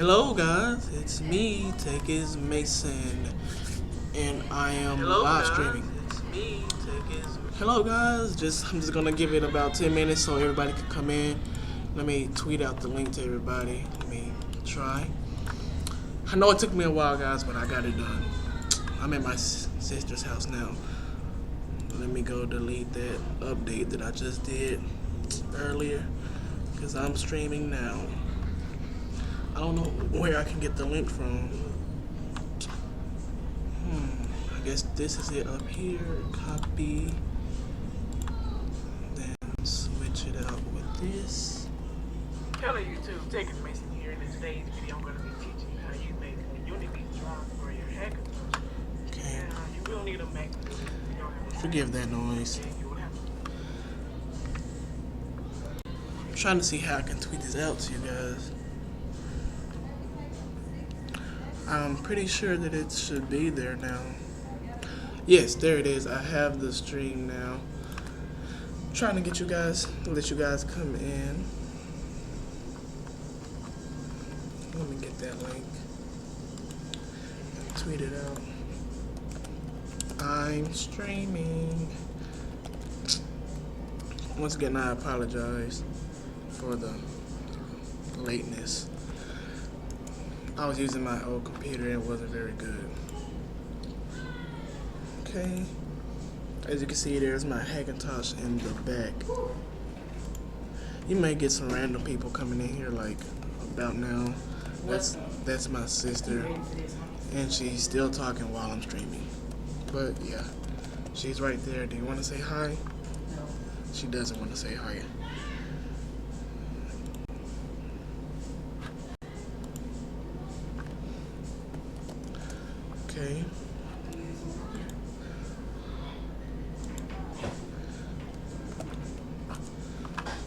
Hello guys, it's me, Tech is Mason, and I am live streaming. It's me, Tech is. Hello guys, I'm just gonna give it about 10 minutes so everybody can come in. Let me tweet out the link to everybody. Let me try. I know it took me a while guys, but I got it done. I'm at my sister's house now. Let me go delete that update that I just did earlier, because I'm streaming now. I don't know where I can get the link from. I guess this is it up here. Copy. Then switch it out with this. Hello YouTube, Tech is Mason here, and in today's video I'm going to be teaching you how you make a Unity drive for your Hackintosh. Okay. And you will need a Mac for this. Forgive that noise. I'm trying to see how I can tweet this out to you guys. I'm pretty sure that it should be there now. Yes, there it is. I have the stream now. I'm trying to let you guys come in. Let me get that link and tweet it out. I'm streaming. Once again, I apologize for the lateness. I was using my old computer and it wasn't very good. Okay. As you can see, there's my Hackintosh in the back. You may get some random people coming in here like about now. That's my sister. And she's still talking while I'm streaming. But yeah, she's right there. Do you want to say hi? No. She doesn't want to say hi. Okay.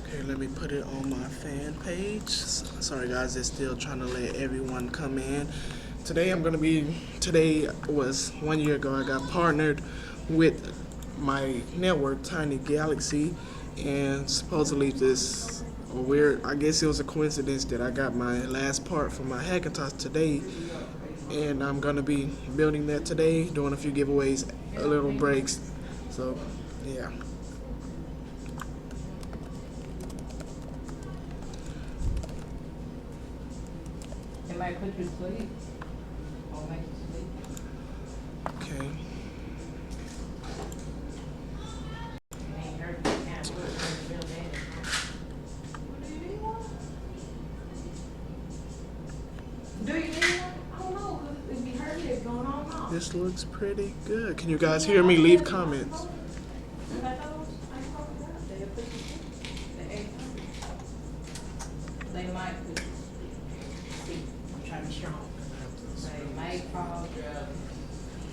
Okay, let me put it on my fan page. Sorry guys, it's still trying to let everyone come in. Today was 1 year ago. I got partnered with my network, Tiny Galaxy, and supposedly I guess it was a coincidence that I got my last part for my Hackintosh today. And I'm gonna be building that today, doing a few giveaways, a little breaks. So, yeah. It might put you to sleep. Or make you sleep. Okay. It ain't hurt. You can't do it. It's real bad. Do you need one? I don't know. It'd be hurting. It's going on and off. This looks pretty good. Can you guys hear me? Leave comments. They might put you to sleep. I'm trying to show them. They might fall.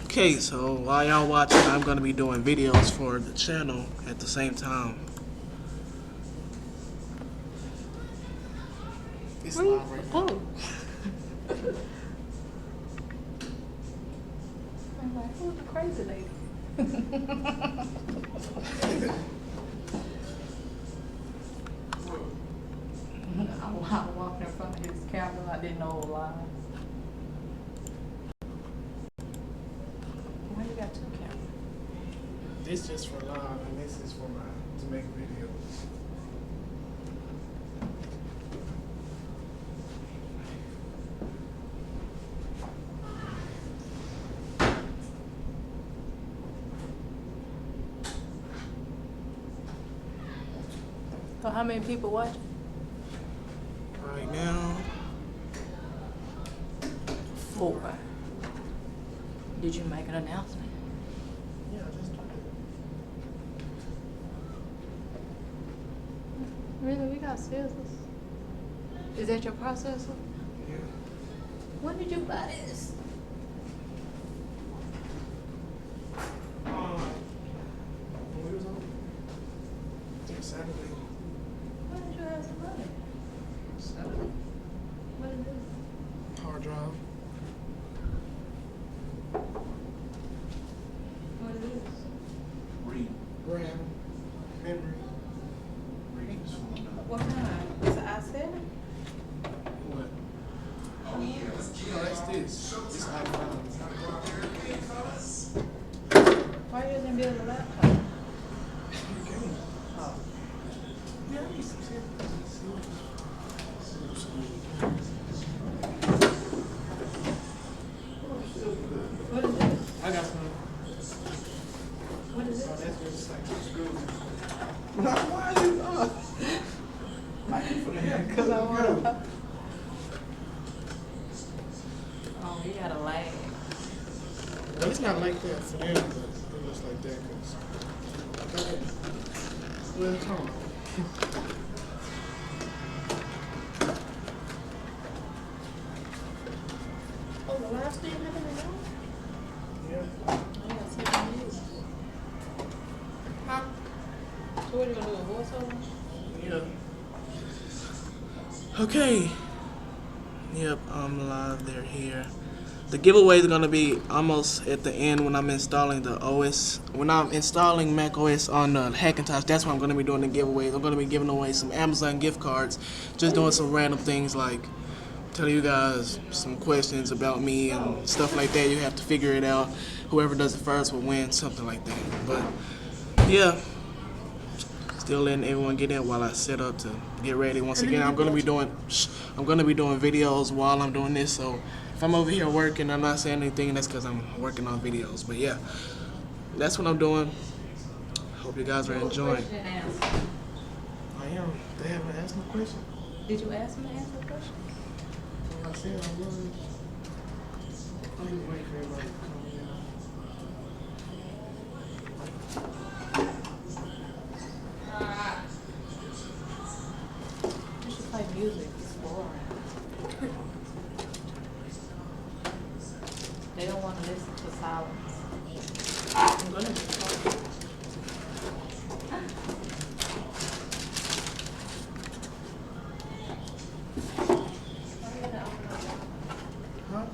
Okay, so while y'all watching, I'm gonna be doing videos for the channel at the same time. It's live right now. Oh. I'm like, who's the crazy lady? I walked in front of his camera. I didn't know it was live. Why you got two cameras? This just for live, and this is for to make videos. So how many people watching? Right now, 4. Did you make an announcement? yeah, just Really? We got scissors. Is that your processor? yeah. When did you buy this? When we was on? I think Saturday. When did you have some money? Saturday. What is this? Hard drive. What is this? RAM. Memory. What kind? Is it i7? What? No, that's this. This iPhone. Why you using build a laptop? Oh. Yeah, I need some shit. What is this? I got some. What is Oh, this? that's just like two screws. Why are you? Why you for the heck? Because I want to. Oh, you got a lag. Well, it's not like that for them, but it looks like that because. Well, it's on. Oh, the live stream happening now? Yeah. I got 7 minutes. Huh? So what are you going to do, a voiceover? Yeah. Okay. Yep, I'm live. They're here. The giveaway is gonna be almost at the end when I'm installing the OS. When I'm installing Mac OS on the Hackintosh, that's when I'm gonna be doing the giveaways. I'm gonna be giving away some Amazon gift cards, just doing some random things like telling you guys some questions about me and stuff like that. You have to figure it out. Whoever does it first will win, something like that. But yeah. Still letting everyone get in while I set up to get ready. Once again, I'm gonna be doing videos while I'm doing this. So if I'm over here working, I'm not saying anything. That's because I'm working on videos. But yeah, that's what I'm doing. Hope you guys are enjoying. Question and answer. I am. They haven't asked no question. Did you ask me to answer the question? Like I said, I was. I'm just waiting for everybody to come You should play music. It's boring. They don't want to listen to silence. I'm gonna be talking. Huh?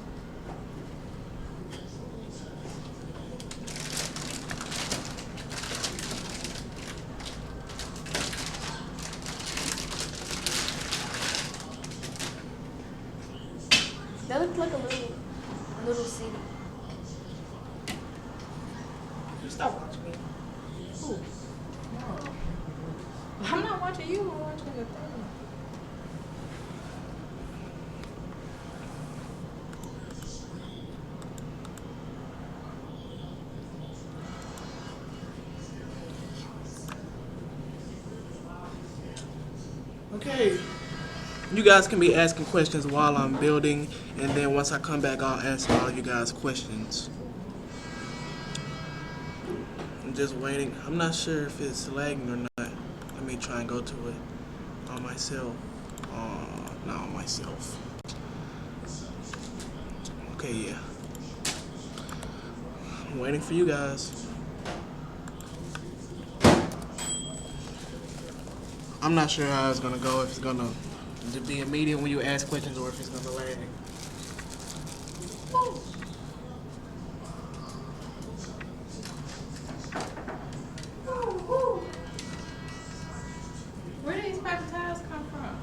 That looks like a little city. Stop watching me. Who? No. I'm not watching you. I'm watching the thing. Okay. You guys can be asking questions while I'm building, and then once I come back, I'll answer all you guys' questions. I'm just waiting. I'm not sure if it's lagging or not. Let me try and go to it on myself. Not on myself. Okay, yeah. I'm waiting for you guys. I'm not sure how it's gonna go, if it's gonna be immediate when you ask questions or if it's gonna lag. Where do these paper towels come from?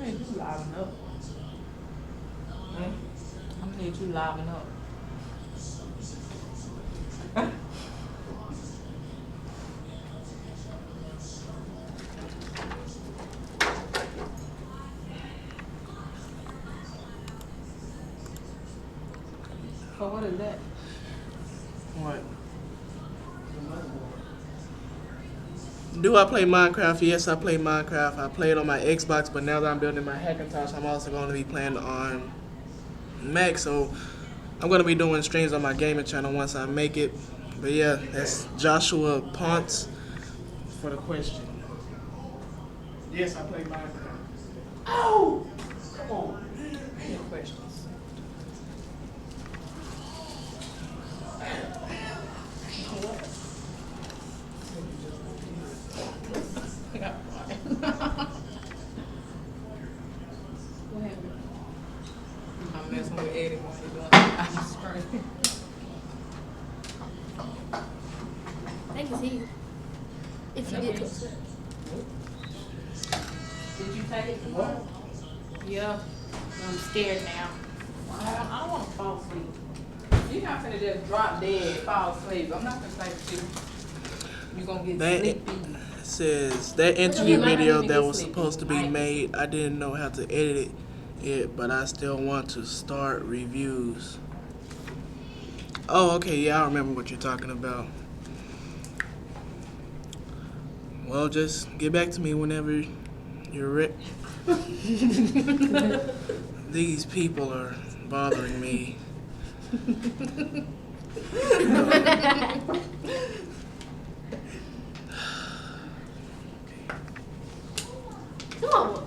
I need you liven up. I need you liven up. So what is that? What? Do I play Minecraft? Yes, I play Minecraft. I play it on my Xbox, but now that I'm building my Hackintosh, I'm also going to be playing on Mac. So I'm going to be doing streams on my gaming channel once I make it. But yeah, that's Joshua Ponce for the question. Yes, I play Minecraft. Oh! Come on. Any questions? What happened? I'm messing with Eddie while you're doing I'm sorry. I can see you. If you get closer. Did you take it tomorrow? Yeah, I'm scared now. I don't want to fall asleep. You're not finna just drop dead, fall asleep. I'm not gonna play with you. You're gonna get That sleepy. it says that interview You might not video even that get was sleepy. supposed to be Might. made, I didn't know how to edit it, but I still want to start reviews. Oh, okay, yeah, I remember what you're talking about. Well, just get back to me whenever you're ready. These people are bothering me. Come on.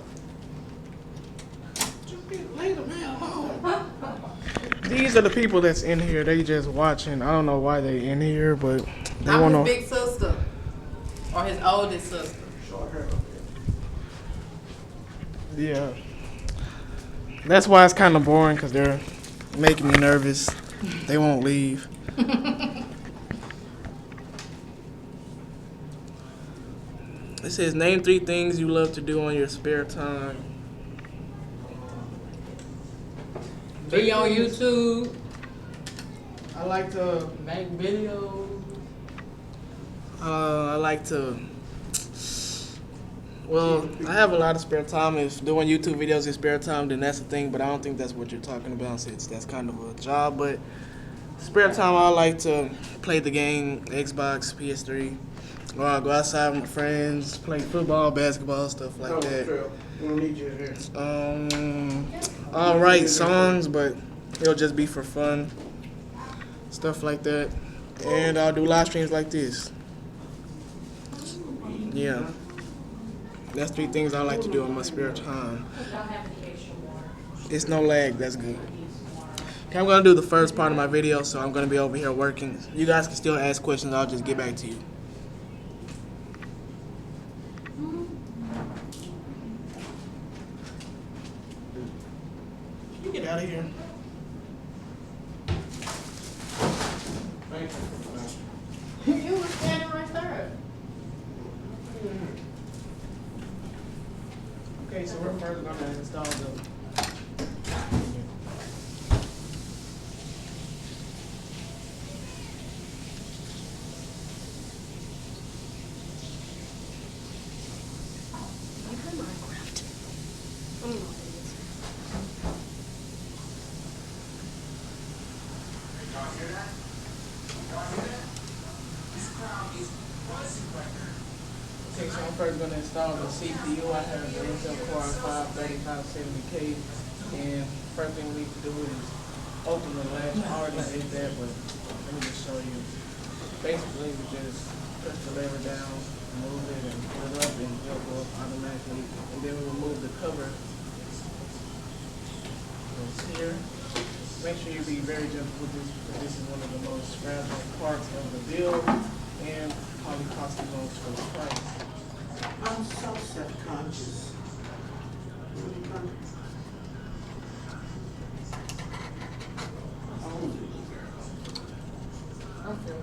These are the people that's in here. They just watching. I don't know why they in here, but they I'm want his to. big sister. Or his oldest sister. Yeah. That's why it's kind of boring, because they're making me nervous. They won't leave. It says, name 3 things you love to do on your spare time. Be on YouTube. I like to. Make videos. I like to. Well, I have a lot of spare time. If doing YouTube videos is spare time, then that's a thing. But I don't think that's what you're talking about, since that's kind of a job. But spare time, I like to play the game, Xbox, PS3. Or I'll go outside with my friends, play football, basketball, stuff like that. We don't need you here. I'll write songs, but it'll just be for fun. Stuff like that. And I'll do live streams like this. Yeah. That's 3 things I like to do in my spare time. It's no lag, that's good. Okay, I'm gonna do the first part of my video, so I'm gonna be over here working. You guys can still ask questions, I'll just get back to you. You get out of here. Thank you. You were standing right there. Okay, so we're first gonna install the. Okay, so I'm first gonna install the CPU. I have an Intel Core i5-3570K, and first thing we need to do is open the latch. I already did that, but let me just show you. Basically, we just press the lever down, move it, and put it up, and it'll go up automatically. And then we remove the cover. It's here. Make sure you be very gentle with this, because this is one of the most fragile parts of the build, and probably cost the most for the price. I'm so self-conscious. Okay.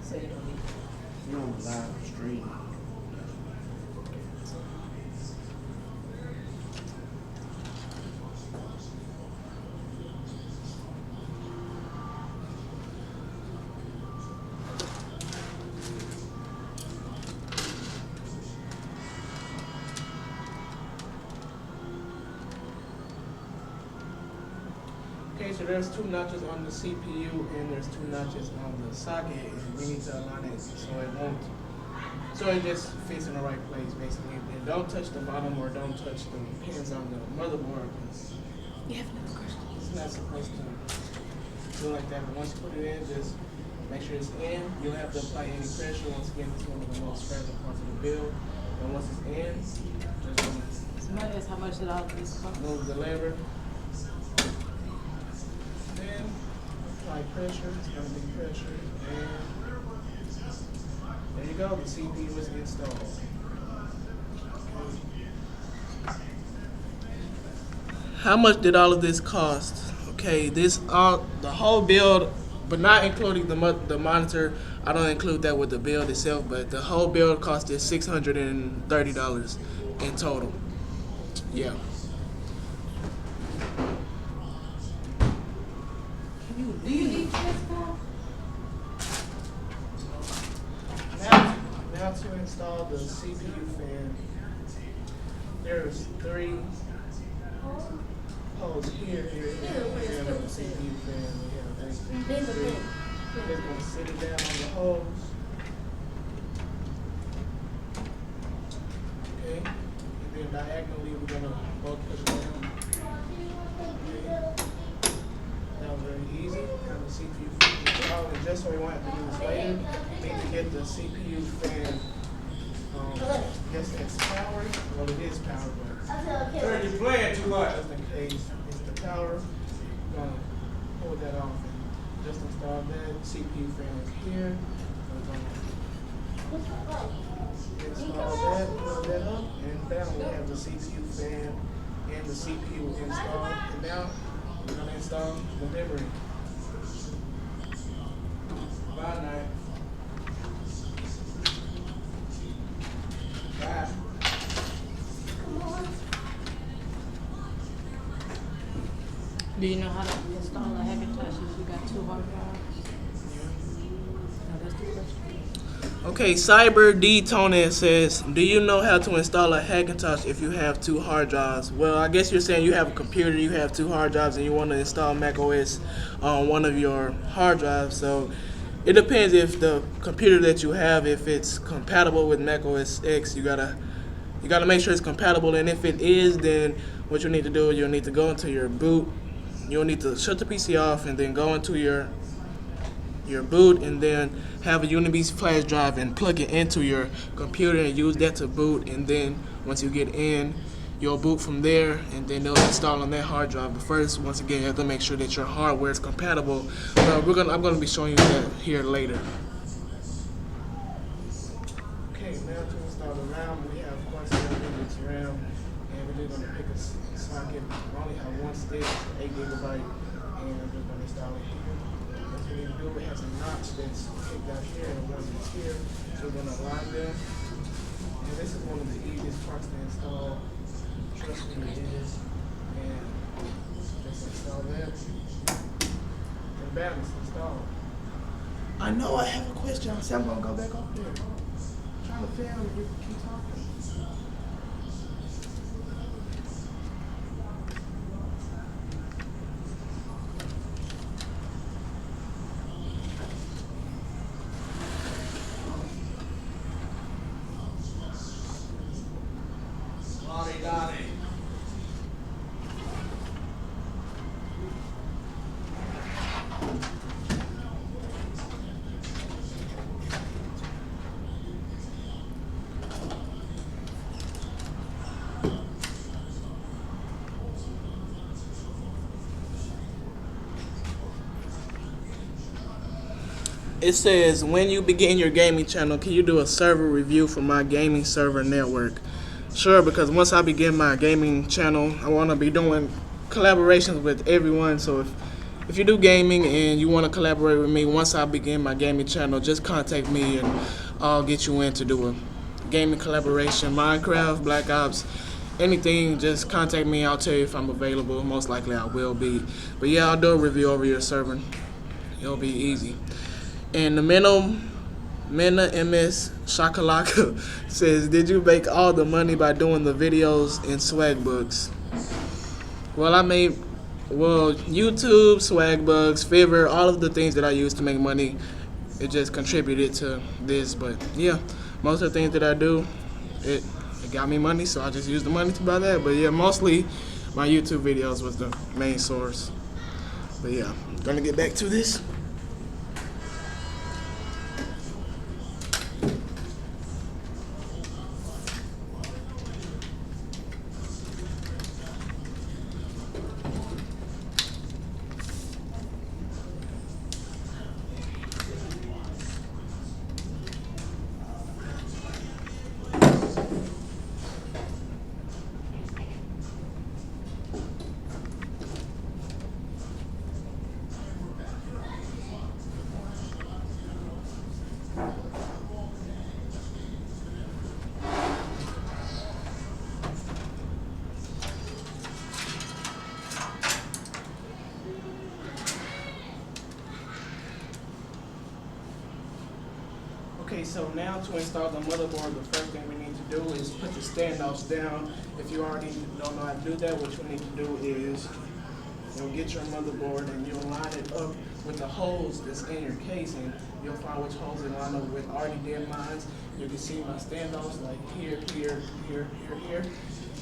So you don't need You're on the live stream. Okay, so there's 2 notches on the CPU and there's 2 notches on the socket, and we need to align it so it just fits in the right place, basically. And don't touch the bottom or don't touch the pins on the motherboard, because You have another question. it's not supposed to do like that. But once you put it in, just make sure it's in. You don't have to apply any pressure. Once again, it's one of the most fragile parts of the build. And once it's in, just Somebody asked how much did all this cost? move the lever. Then apply pressure. It's gonna be pressure. And there you go. The CPU is installed. How much did all of this cost? Okay, the whole build but not including the monitor. I don't include that with the build itself, but the whole build cost is $630 in total. Yeah. Do you need this now? Now to install the CPU fan, there's 3 holes here, and the CPU fan. We have these 3. Just gonna sit it down on the hose. Okay, and then diagonally we're gonna both put it down. Okay. That was very easy. Have the CPU installed, and just so we won't have to do this later, we need to get the CPU fan. Yes, it's powered. Well, it is powered, but You're playing too much. just in case it's the power, we're gonna pull that off and just install that. CPU fan is here. We're gonna install that, pull that up, and now we have the CPU fan and the CPU installed. And now we're gonna install the memory. Bye, night. Bye. Do you know how to install a Hackintosh if you got 2 hard drives? No, that's the question. Okay, Cyber D Tony says, do you know how to install a Hackintosh if you have 2 hard drives? Well, I guess you're saying you have a computer, you have 2 hard drives, and you want to install Mac OS on one of your hard drives. So it depends if the computer that you have, if it's compatible with Mac OS X. You gotta make sure it's compatible, and if it is, then what you need to do, you'll need to go into your boot. You'll need to shut the PC off and then go into your boot, and then have a USB flash drive and plug it into your computer and use that to boot. And then once you get in, you'll boot from there, and then they'll install on that hard drive. But first, once again, you have to make sure that your hardware is compatible. I'm gonna be showing you that here later. Okay, now to install the RAM, we have 178 RAM, and we're just gonna pick a socket. We only have one stick, 8 GB, and we're just gonna install it here. What we need to do, it has a notch that's kicked out here and one that's here, so we're gonna align them. And this is one of the easiest parts to install. Trust me, it is. And just install that. And bam, it's installed. I know I have a question. I said I'm gonna go back up there. I'm trying to film and you keep talking. It says, when you begin your gaming channel, can you do a server review for my gaming server network? Sure, because once I begin my gaming channel, I want to be doing collaborations with everyone. So if you do gaming and you want to collaborate with me, once I begin my gaming channel, just contact me and I'll get you in to do a gaming collaboration. Minecraft, Black Ops, anything, just contact me. I'll tell you if I'm available. Most likely I will be. But yeah, I'll do a review over your server. It'll be easy. And the Mena MS Shakalaka says, did you make all the money by doing the videos in swag books? Well, YouTube, swag books, Fiverr, all of the things that I use to make money, it just contributed to this. But yeah, most of the things that I do, it got me money, so I just use the money to buy that. But yeah, mostly my YouTube videos was the main source. But yeah, I'm gonna get back to this. Okay, so now to install the motherboard, the first thing we need to do is put the standoffs down. If you already don't know how to do that, what you need to do is you'll get your motherboard and you'll line it up with the holes that's in your casing. You'll find which holes they line up with. Already did mine. You can see my standoffs like here, here, here, here, here.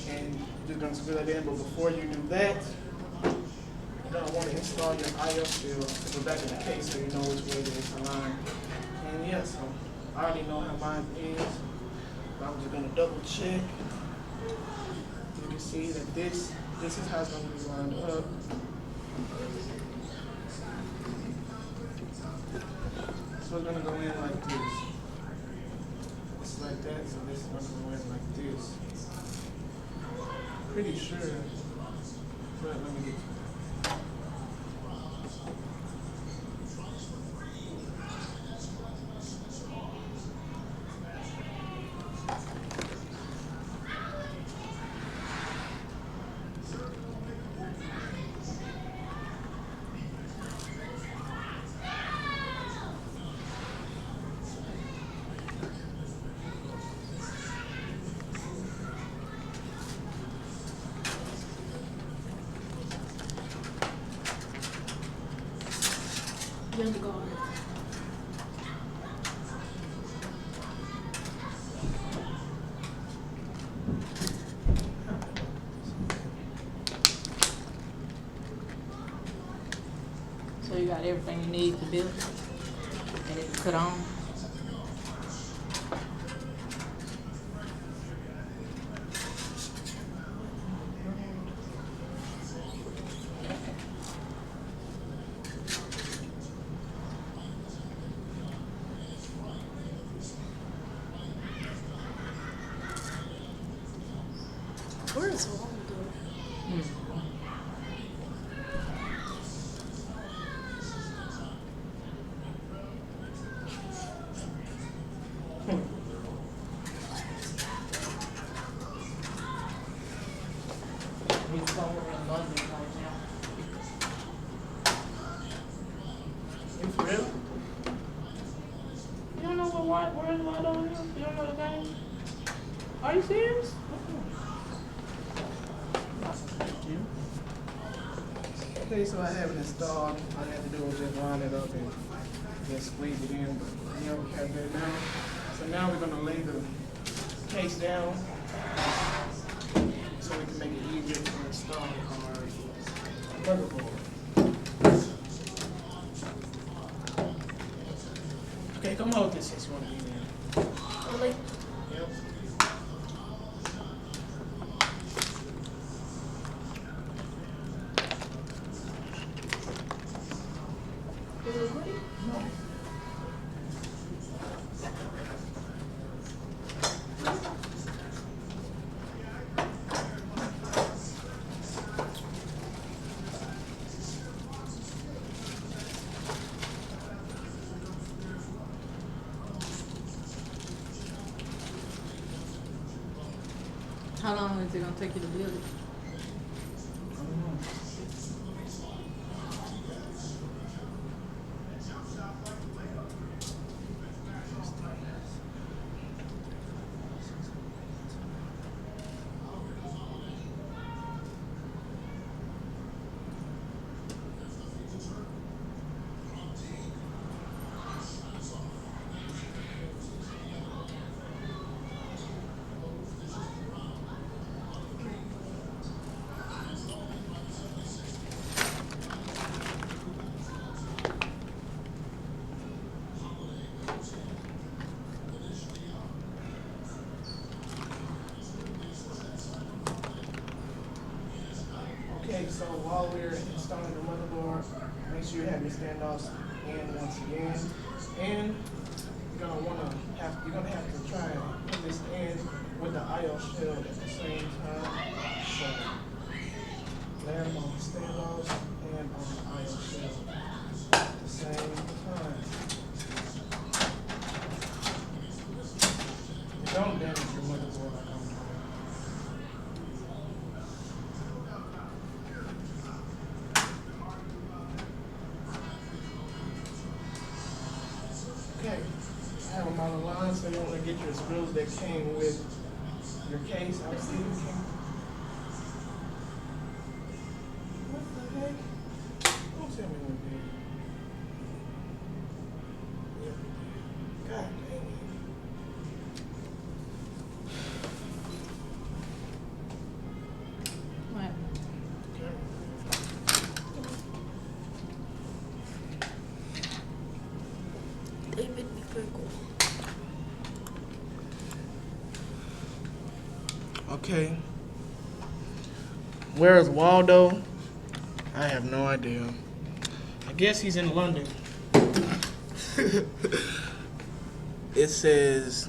And you're just gonna screw that in, but before you do that, you're gonna want to install your IO shield to the back of the case so you know which way it is aligned. And yeah, so I already know how mine is, but I'm just gonna double check. You can see that this is how it's gonna be lined up. So it's gonna go in like this. It's like that, so this is gonna go in like this. Pretty sure, but let me get You're the guard. So you got everything you need to build it and it put on. Where is Waldo? He's somewhere in London right now. you for real? You don't know where's Waldo is? You don't know the game? Are you serious? Okay, so I have it installed. All I have to do is just line it up and just squeeze it in. But yeah, we have that now. So now we're gonna lay the case down so we can make it easier to install our motherboard. Okay, come hold this since you want to be there. Really? Yep. Is it recording? No. How long is it gonna take you to build it? Okay, so while we're installing the motherboard, make sure you have your standoffs in once again. And you're gonna have to try and put this in with the IO shield at the same time. So land on the standoffs and on the IO shield at the same time. Don't damage your motherboard like I'm doing. Okay, I have them on the line, so you want to get your screws that came with your case. I see you came. What the heck? Don't tell me what it is. Yeah. God dang it. What? David Nicole. Okay. Where is Waldo? I have no idea. I guess he's in London. It says,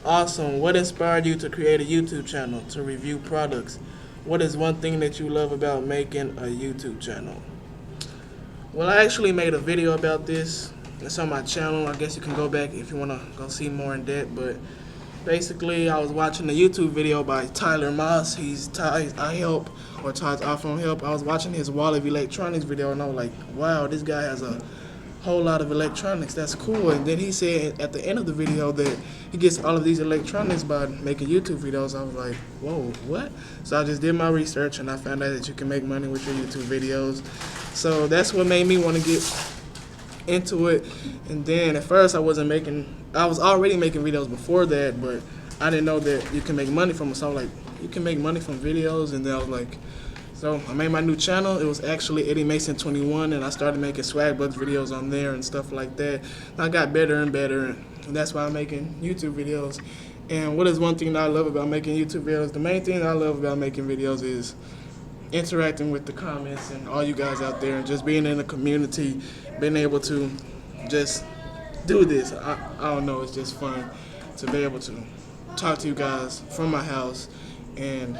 awesome. What inspired you to create a YouTube channel to review products? What is one thing that you love about making a YouTube channel? Well, I actually made a video about this. It's on my channel. I guess you can go back if you want to go see more in depth. But basically, I was watching a YouTube video by Tyler Moss. He's Ty's iHelp or Ty's iPhone Help. I was watching his Wall of Electronics video, and I was like, wow, this guy has a whole lot of electronics. That's cool. And then he said at the end of the video that he gets all of these electronics by making YouTube videos. I was like, whoa, what? So I just did my research, and I found out that you can make money with your YouTube videos. So that's what made me want to get into it. And then at first I was already making videos before that, but I didn't know that you can make money from it. So I was like, you can make money from videos. And then I was like, so I made my new channel. It was actually Eddie Mason 21, and I started making swag bucks videos on there and stuff like that. And I got better and better, and that's why I'm making YouTube videos. And what is one thing that I love about making YouTube videos? The main thing that I love about making videos is interacting with the comments and all you guys out there, and just being in the community, being able to just do this. I don't know, it's just fun to be able to talk to you guys from my house and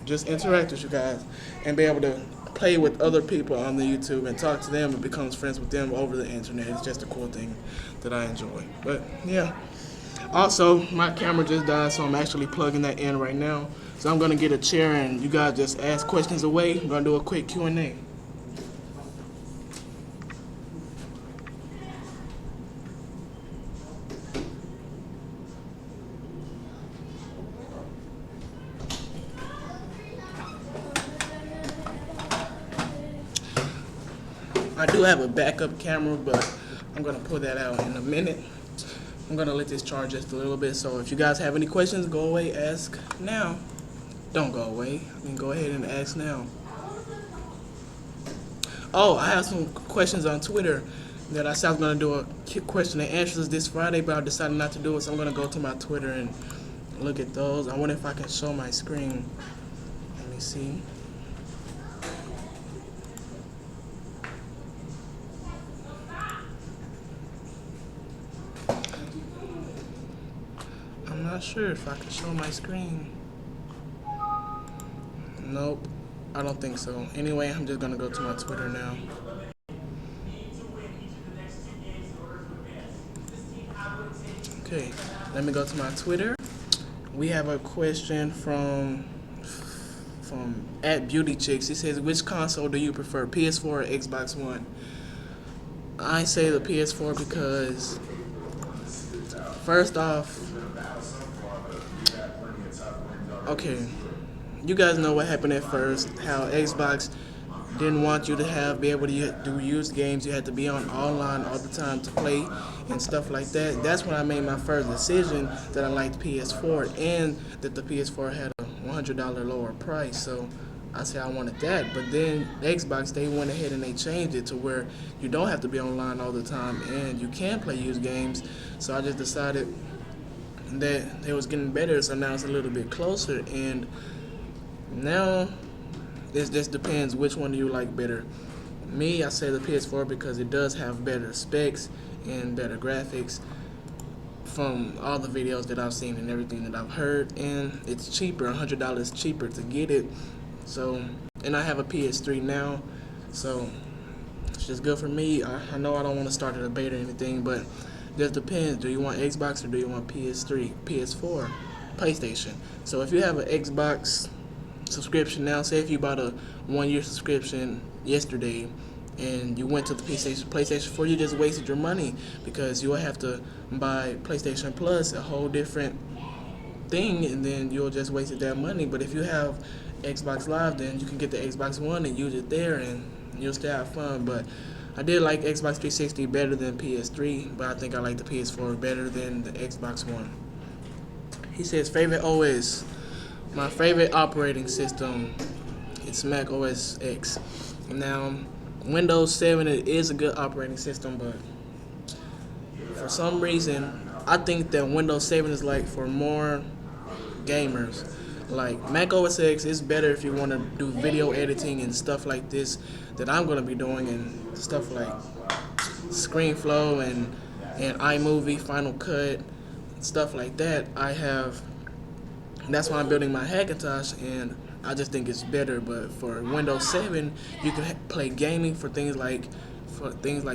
just interact with you guys and be able to play with other people on the YouTube and talk to them and become friends with them over the internet. It's just a cool thing that I enjoy. But yeah. Also, my camera just died, so I'm actually plugging that in right now. So I'm gonna get a chair and you guys just ask questions away. I'm gonna do a quick Q&A. I do have a backup camera, but I'm gonna pull that out in a minute. I'm gonna let this charge just a little bit, so if you guys have any questions, go away, ask now. Don't go away. I mean, go ahead and ask now. Oh, I have some questions on Twitter that I said I was gonna do a question and answers this Friday, but I decided not to do it, so I'm gonna go to my Twitter and look at those. I wonder if I can show my screen. Let me see. I'm not sure if I can show my screen. Nope, I don't think so. Anyway, I'm just gonna go to my Twitter now. Okay, let me go to my Twitter. We have a question from @BeautyChicks. He says, which console do you prefer, PS4 or Xbox One? I say the PS4 because, first off, okay, you guys know what happened at first, how Xbox didn't want you to be able to do used games. You had to be online all the time to play and stuff like that. That's when I made my first decision that I liked PS4 and that the PS4 had a $100 lower price. So I said I wanted that. But then Xbox, they went ahead and they changed it to where you don't have to be online all the time and you can play used games. So I just decided that it was getting better, so now it's a little bit closer, and now it just depends which one do you like better. Me, I say the PS4 because it does have better specs and better graphics from all the videos that I've seen and everything that I've heard, and it's cheaper, $100 cheaper to get it. So, and I have a PS3 now, so it's just good for me. I know I don't want to start a debate or anything, but just depends. Do you want Xbox or do you want PS3, PS4, PlayStation? So if you have an Xbox subscription now, say if you bought a 1-year subscription yesterday and you went to the PlayStation 4, you just wasted your money because you will have to buy PlayStation Plus, a whole different thing, and then you'll just wasted that money. But if you have Xbox Live, then you can get the Xbox One and use it there, and you'll still have fun. But I did like Xbox 360 better than PS3, but I think I like the PS4 better than the Xbox One. He says favorite OS. My favorite operating system is Mac OS X. Now, Windows 7 is a good operating system, but for some reason, I think that Windows 7 is like for more gamers. Like Mac OS X is better if you want to do video editing and stuff like this that I'm gonna be doing, and stuff like ScreenFlow and iMovie, Final Cut, stuff like that. That's why I'm building my Hackintosh, and I just think it's better. But for Windows 7, you can play gaming for things like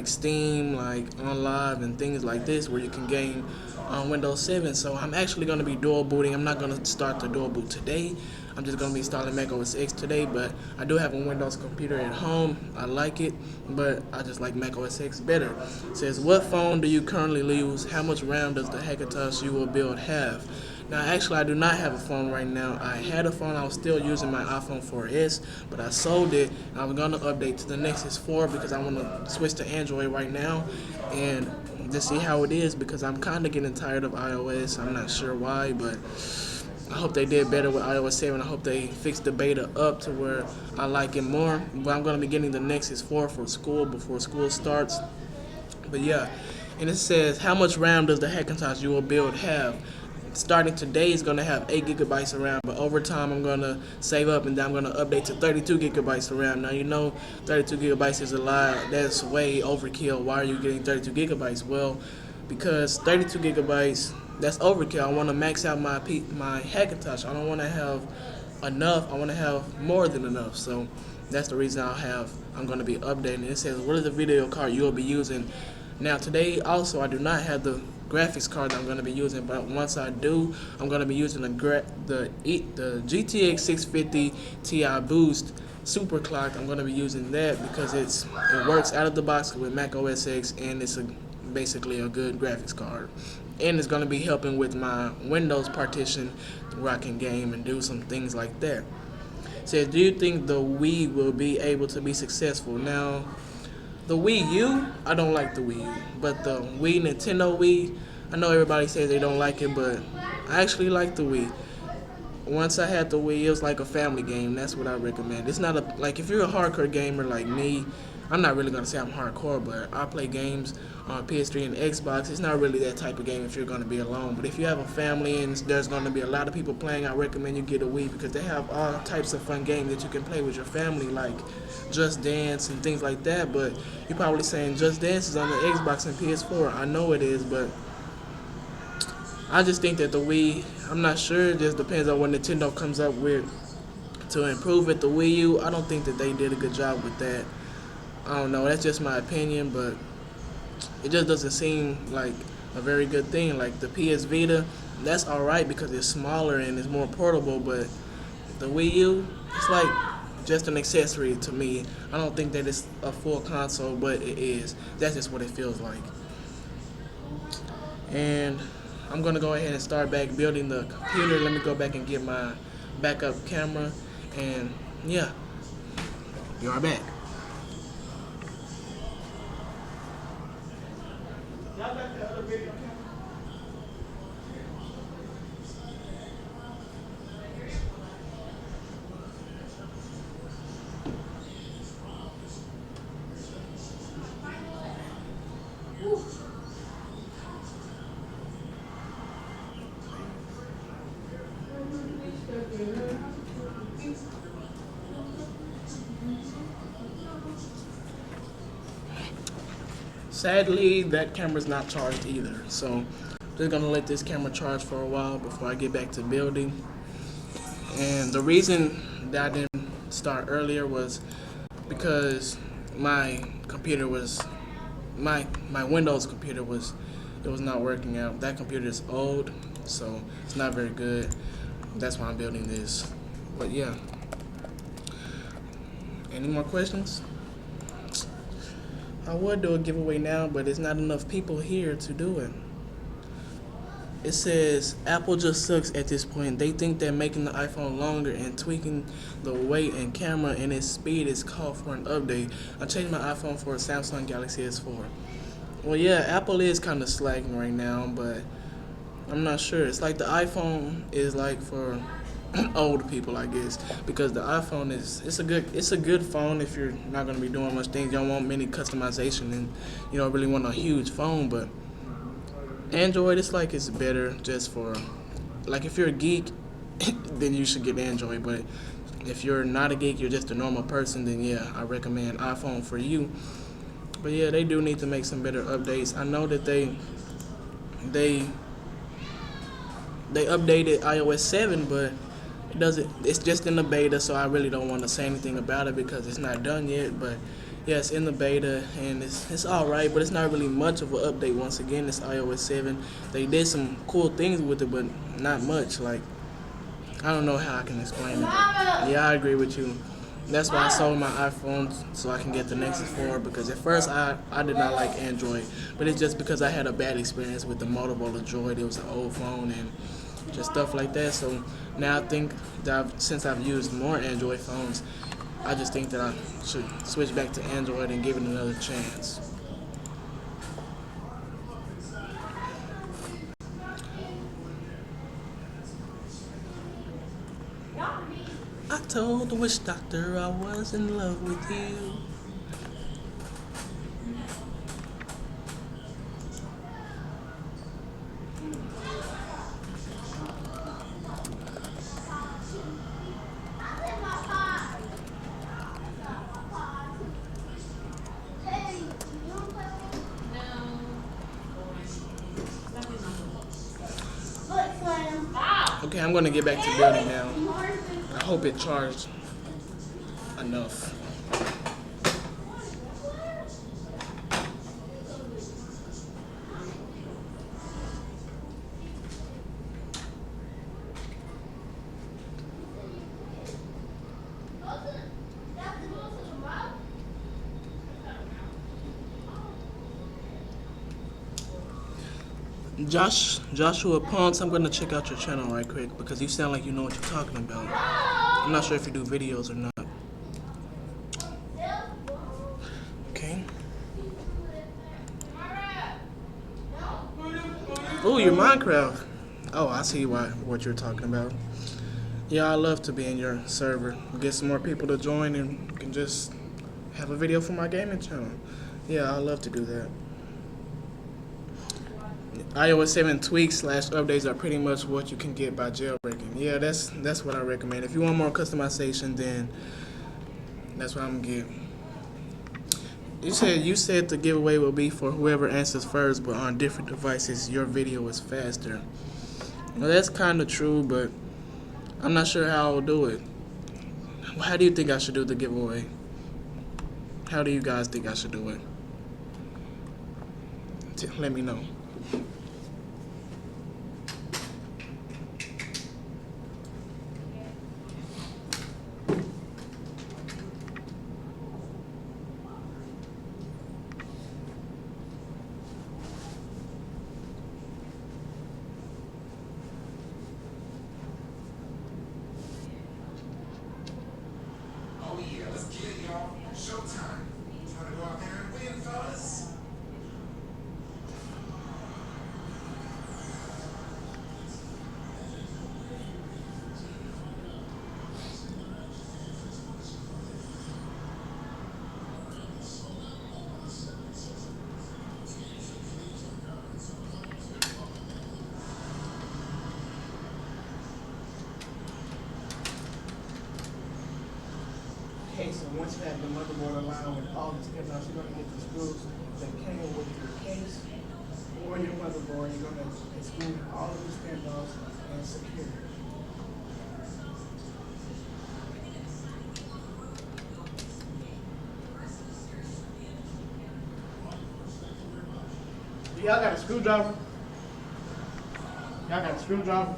Steam, like OnLive and things like this, where you can game on Windows 7. So I'm actually going to be dual booting. I'm not going to start the dual boot today. I'm just going to be installing Mac OS X today, but I do have a Windows computer at home. I like it, but I just like Mac OS X better. It says, what phone do you currently use? How much RAM does the Hackintosh you will build have? Now, actually, I do not have a phone right now. I had a phone. I was still using my iPhone 4S, but I sold it. I'm going to update to the Nexus 4 because I want to switch to Android right now and just see how it is, because I'm kind of getting tired of iOS. I'm not sure why, but I hope they did better with iOS 7. I hope they fixed the beta up to where I like it more. But I'm going to be getting the Nexus 4 for school before school starts. But yeah, and it says, how much RAM does the Hackintosh you will build have? Starting today is going to have 8 gigabytes of RAM, but over time I'm going to save up and then I'm going to update to 32 gigabytes of RAM. Now, you know 32 gigabytes is a lot. That's way overkill. Why are you getting 32 gigabytes? Well, because 32 gigabytes, that's overkill. I want to max out my Hackintosh. I don't want to have enough. I want to have more than enough. So that's the reason I'm going to be updating. It says, what is the video card you will be using? Now, today also I do not have the graphics card that I'm going to be using, but once I do, I'm going to be using the GTX 650 Ti Boost super clock. I'm going to be using that because it works out of the box with Mac OS X, and it's basically a good graphics card. And it's going to be helping with my Windows partition where I can game and do some things like that. It says, do you think the Wii will be able to be successful? Now, the Wii U, I don't like the Wii U, but the Nintendo Wii, I know everybody says they don't like it, but I actually like the Wii. Once I had the Wii, it was like a family game. That's what I recommend. It's not like if you're a hardcore gamer like me, I'm not really going to say I'm hardcore, but I play games on PS3 and Xbox. It's not really that type of game if you're going to be alone. But if you have a family and there's going to be a lot of people playing, I recommend you get a Wii because they have all types of fun games that you can play with your family, like Just Dance and things like that. But you're probably saying Just Dance is on the Xbox and PS4. I know it is, but I just think that the Wii, I'm not sure. It just depends on what Nintendo comes up with to improve it. The Wii U, I don't think that they did a good job with that. I don't know, that's just my opinion, but it just doesn't seem like a very good thing. Like the PS Vita, that's alright because it's smaller and it's more portable, but the Wii U, it's like just an accessory to me. I don't think that it's a full console, but it is. That's just what it feels like. And I'm going to go ahead and start back building the computer. Let me go back and get my backup camera, and yeah, we are back. Sadly, that camera's not charged either, so I'm just gonna let this camera charge for a while before I get back to building. And the reason that I didn't start earlier was because my computer was my Windows computer was not working out. That computer is old, so it's not very good. That's why I'm building this. But yeah. Any more questions? I would do a giveaway now, but there's not enough people here to do it. It says Apple just sucks at this point. They think that making the iPhone longer and tweaking the weight and camera and its speed is called for an update. I changed my iPhone for a Samsung Galaxy S4. Well, yeah, Apple is kind of slacking right now, but I'm not sure. It's like the iPhone is like for old people, I guess, because the iPhone it's a good phone if you're not gonna be doing much things. You don't want many customization, and you don't really want a huge phone. But Android, it's better just for, like, if you're a geek, then you should get Android. But if you're not a geek, you're just a normal person, then yeah, I recommend iPhone for you. But yeah, they do need to make some better updates. I know that they updated iOS 7, but it's just in the beta, so I really don't want to say anything about it because it's not done yet. But yeah, it's in the beta and it's alright, but it's not really much of an update. Once again, it's iOS 7. They did some cool things with it, but not much. Like, I don't know how I can explain it. Yeah, I agree with you. That's why I sold my iPhone so I can get the Nexus 4, because at first I did not like Android, but it's just because I had a bad experience with the Motorola Droid. It was an old phone and just stuff like that. So now I think that since I've used more Android phones, I just think that I should switch back to Android and give it another chance. I told the witch doctor I was in love with you. Okay, I'm gonna get back to building now. I hope it charged enough. Joshua Ponce, I'm gonna check out your channel right quick because you sound like you know what you're talking about. I'm not sure if you do videos or not. Okay. Oh, your Minecraft. Oh, I see what you're talking about. Yeah, I love to be in your server. Get some more people to join and can just have a video for my gaming channel. Yeah, I love to do that. iOS 7 tweaks / updates are pretty much what you can get by jailbreaking. Yeah, that's what I recommend. If you want more customization, then that's what I'm gonna get. You said the giveaway will be for whoever answers first, but on different devices, your video is faster. Well, that's kind of true, but I'm not sure how I'll do it. How do you think I should do the giveaway? How do you guys think I should do it? Let me know. Showtime. Trying to go out there and win, fellas. Okay, so once you have the motherboard aligned with all the skips, you're going to get the screws that came with your case or your motherboard. You're going to exclude all of the standoffs and secure it. Y'all got a screwdriver? Y'all got a screwdriver?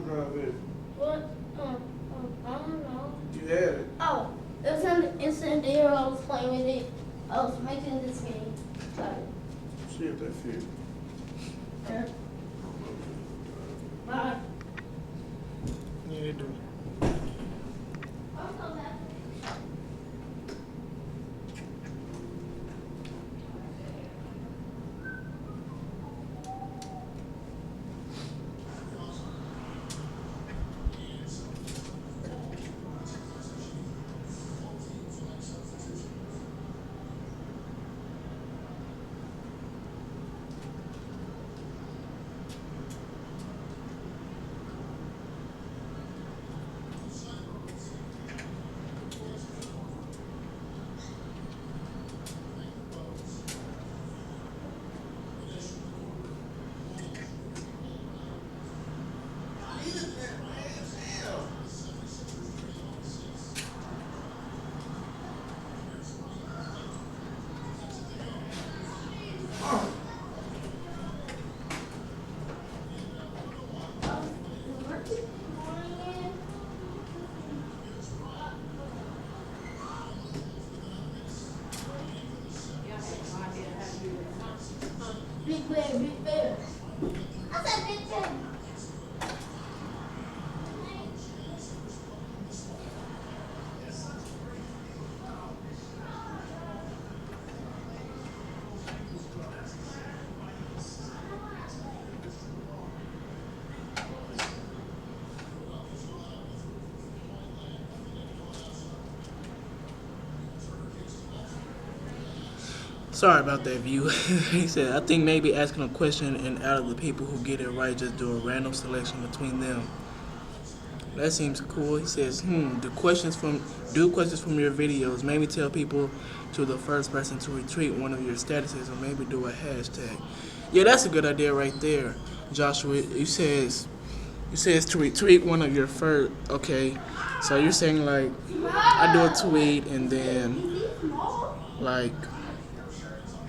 drive at? What? I don't know. You had it. Oh, it's in there. I was playing with it. I was making this game. Sorry. See if that fit. Yeah. Bye. Yeah, they do. I'll come back. Big bear, big bear. I said big bear. Sorry about that view. He said, I think maybe asking a question and out of the people who get it right, just do a random selection between them. That seems cool. He says, do questions from your videos. Maybe tell people to the first person to retweet one of your statuses, or maybe do a hashtag. Yeah, that's a good idea right there, Joshua. You says to retweet one of your first. Okay, so you're saying like I do a tweet and then like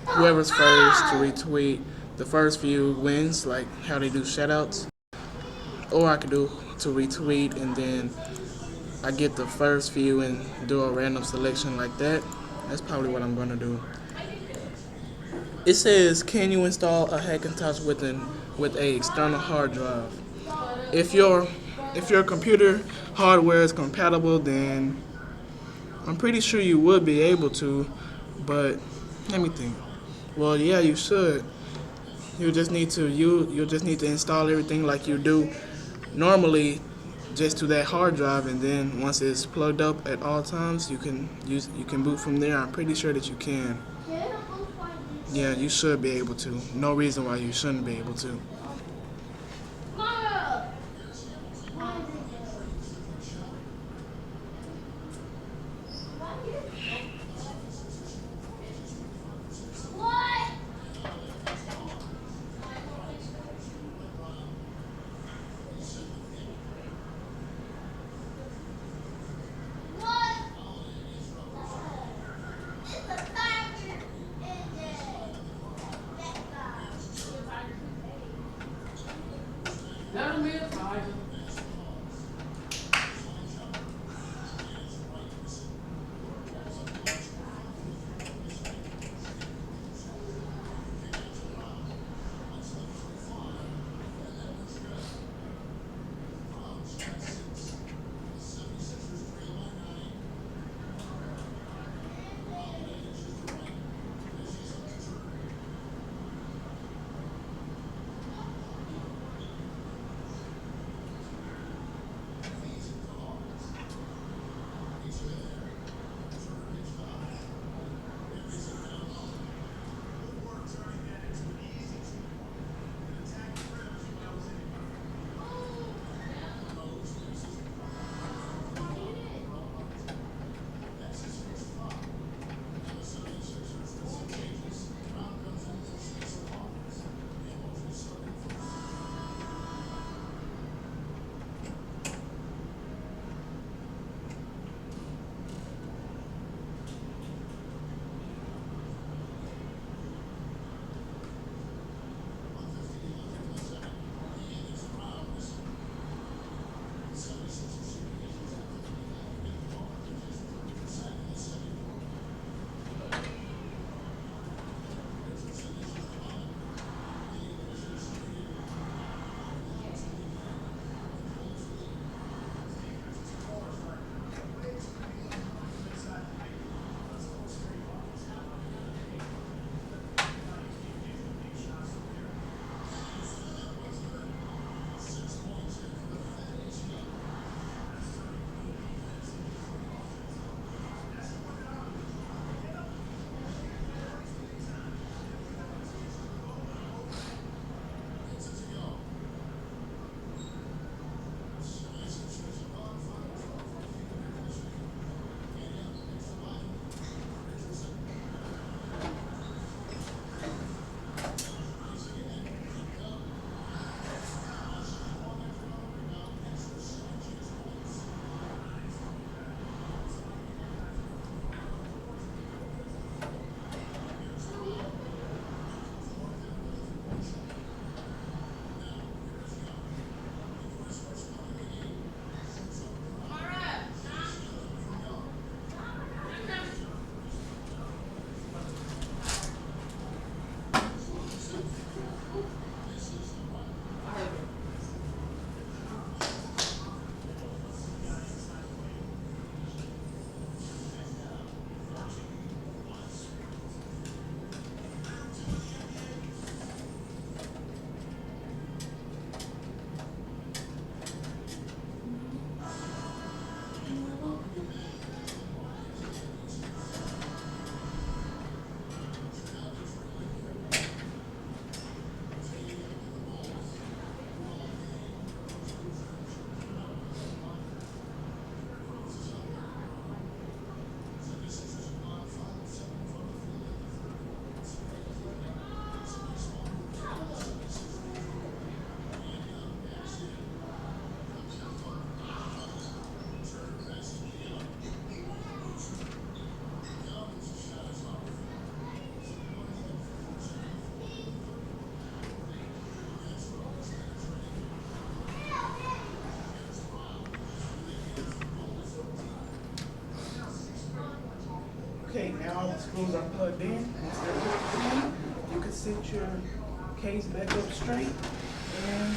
whoever's first to retweet the first few wins, like how they do shoutouts. Or I could do to retweet and then I get the first few and do a random selection like that. That's probably what I'm gonna do. It says, can you install a Hackintosh with a external hard drive? If your computer hardware is compatible, then I'm pretty sure you would be able to. But let me think. Well, yeah, you should. You'll just need to install everything like you do normally, just to that hard drive, and then once it's plugged up at all times, you can boot from there. I'm pretty sure that you can. Yeah, you should be able to. No reason why you shouldn't be able to. That'll be a tiger. Okay, now all the screws are plugged in. Once they're plugged in, you can sit your case back up straight, and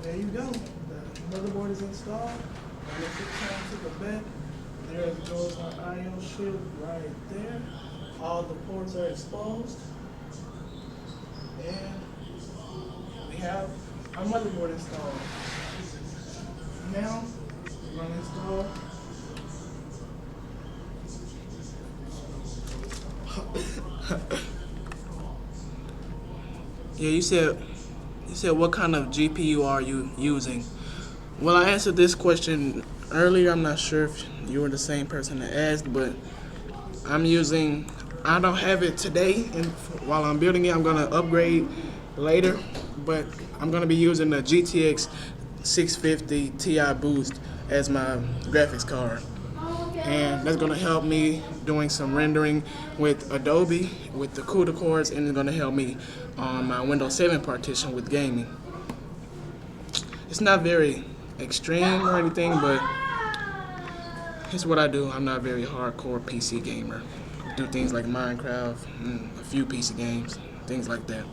there you go. The motherboard is installed. And if you turn to the back, there goes our I/O shield right there. All the ports are exposed, and we have our motherboard installed. Now we're going to install yeah, you said what kind of GPU are you using? Well, I answered this question earlier. I'm not sure if you were the same person that asked, but I don't have it today, and while I'm building it, I'm gonna upgrade later, but I'm gonna be using the GTX 650 Ti Boost as my graphics card. And that's gonna help me doing some rendering with Adobe with the CUDA cores, and it's gonna help me on my Windows 7 partition with gaming. It's not very extreme or anything, but it's what I do. I'm not a very hardcore PC gamer. I do things like Minecraft, a few PC games, things like that.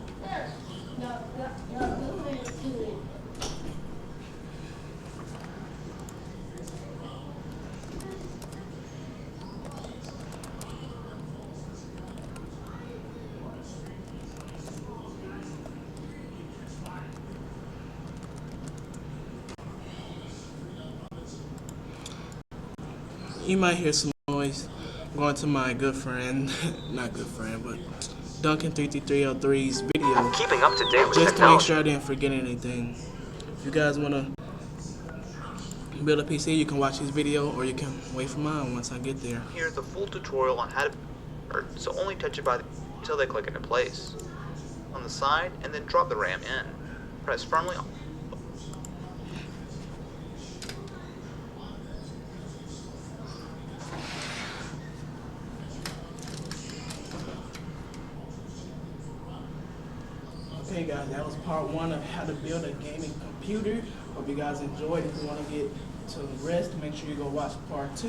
You might hear some noise going to my good friend, not good friend, but Duncan33303's video. Keeping up to date with Just to make technology. sure I didn't forget anything. If you guys want to build a PC, you can watch this video, or you can wait for mine once I get there. Here's the full tutorial on how to so only touch it until they click into place. On the side, and then drop the RAM in. Press firmly on. Okay guys, that was part 1 of how to build a gaming computer. Hope you guys enjoyed. If you want to get to rest, make sure you go watch part 2,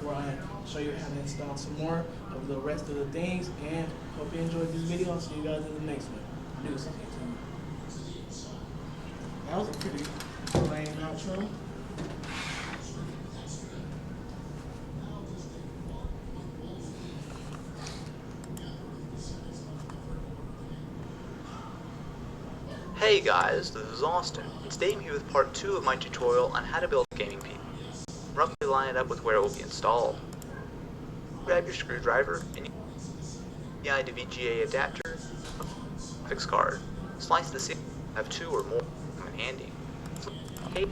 where I show you how to install some more of the rest of the things. And hope you enjoyed this video. I'll see you guys in the next one. Do something to That was a pretty lame outro. Hey guys, this is Austin. Today I'm here with part 2 of my tutorial on how to build a gaming PC. Roughly line it up with where it will be installed. Grab your screwdriver and PCI to VGA adapter, graphics card. Slice the CPU, have 2 or more come in handy. Okay.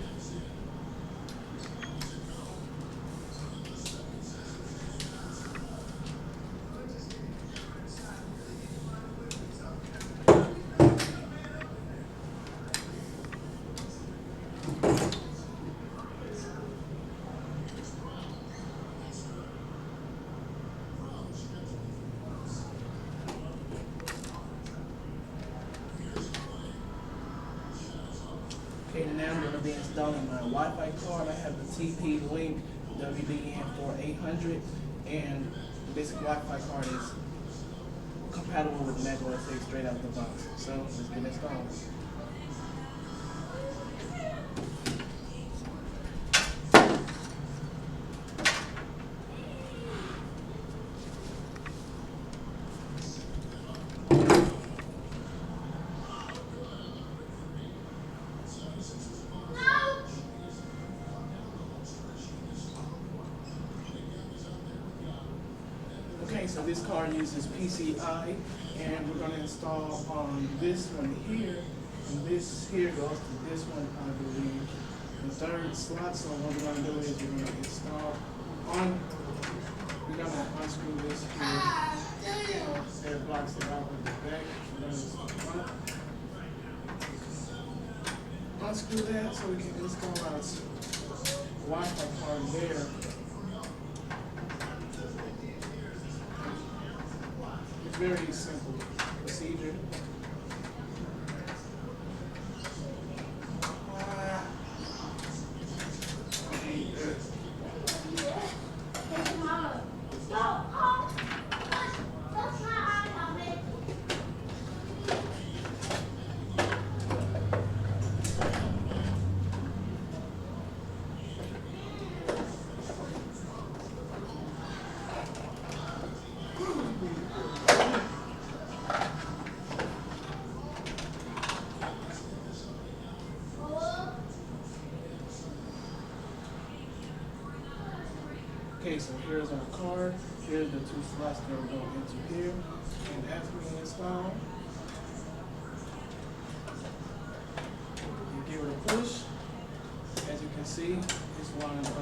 Okay, now I'm going to be installing my Wi-Fi card. I have the TP-Link WDN4800, and this Wi-Fi card is compatible with Mac OS X straight out of the box. So let's get installed. Okay, so this card uses PCI, and we're going to install this one here, and this here goes to this one, I believe, the third slot. So what we're going to do is we're going to install we're going to unscrew this here, that blocks it out with the back. We're going to unscrew that so we can install our Wi-Fi card there. Very simple procedure. Okay, so here's our card. Here's the 2 slots that will go into here. And after we install, you give it a push. As you can see, it's lined up.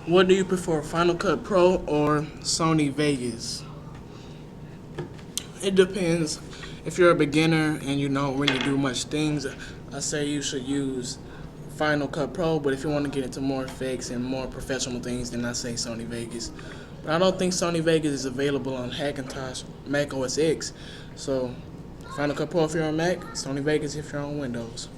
What do you prefer, Final Cut Pro or Sony Vegas? It depends. If you're a beginner and you don't really do much things, I say you should use Final Cut Pro. But if you want to get into more effects and more professional things, then I say Sony Vegas. But I don't think Sony Vegas is available on Hackintosh Mac OS X. So Final Cut Pro if you're on Mac, Sony Vegas if you're on Windows.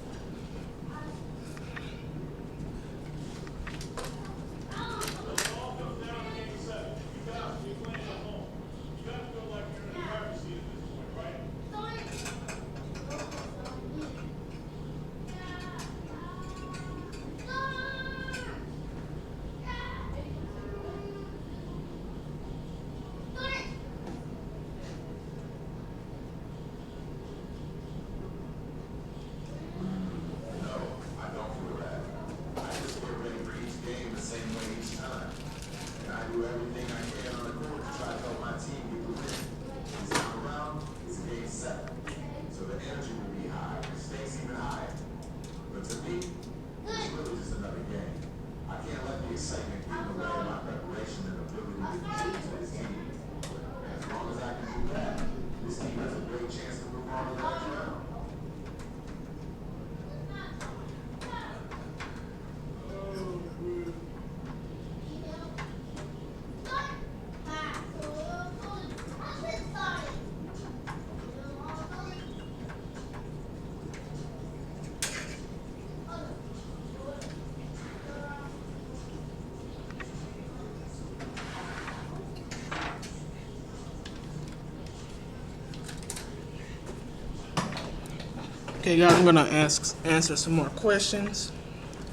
Okay, guys, I'm gonna answer some more questions.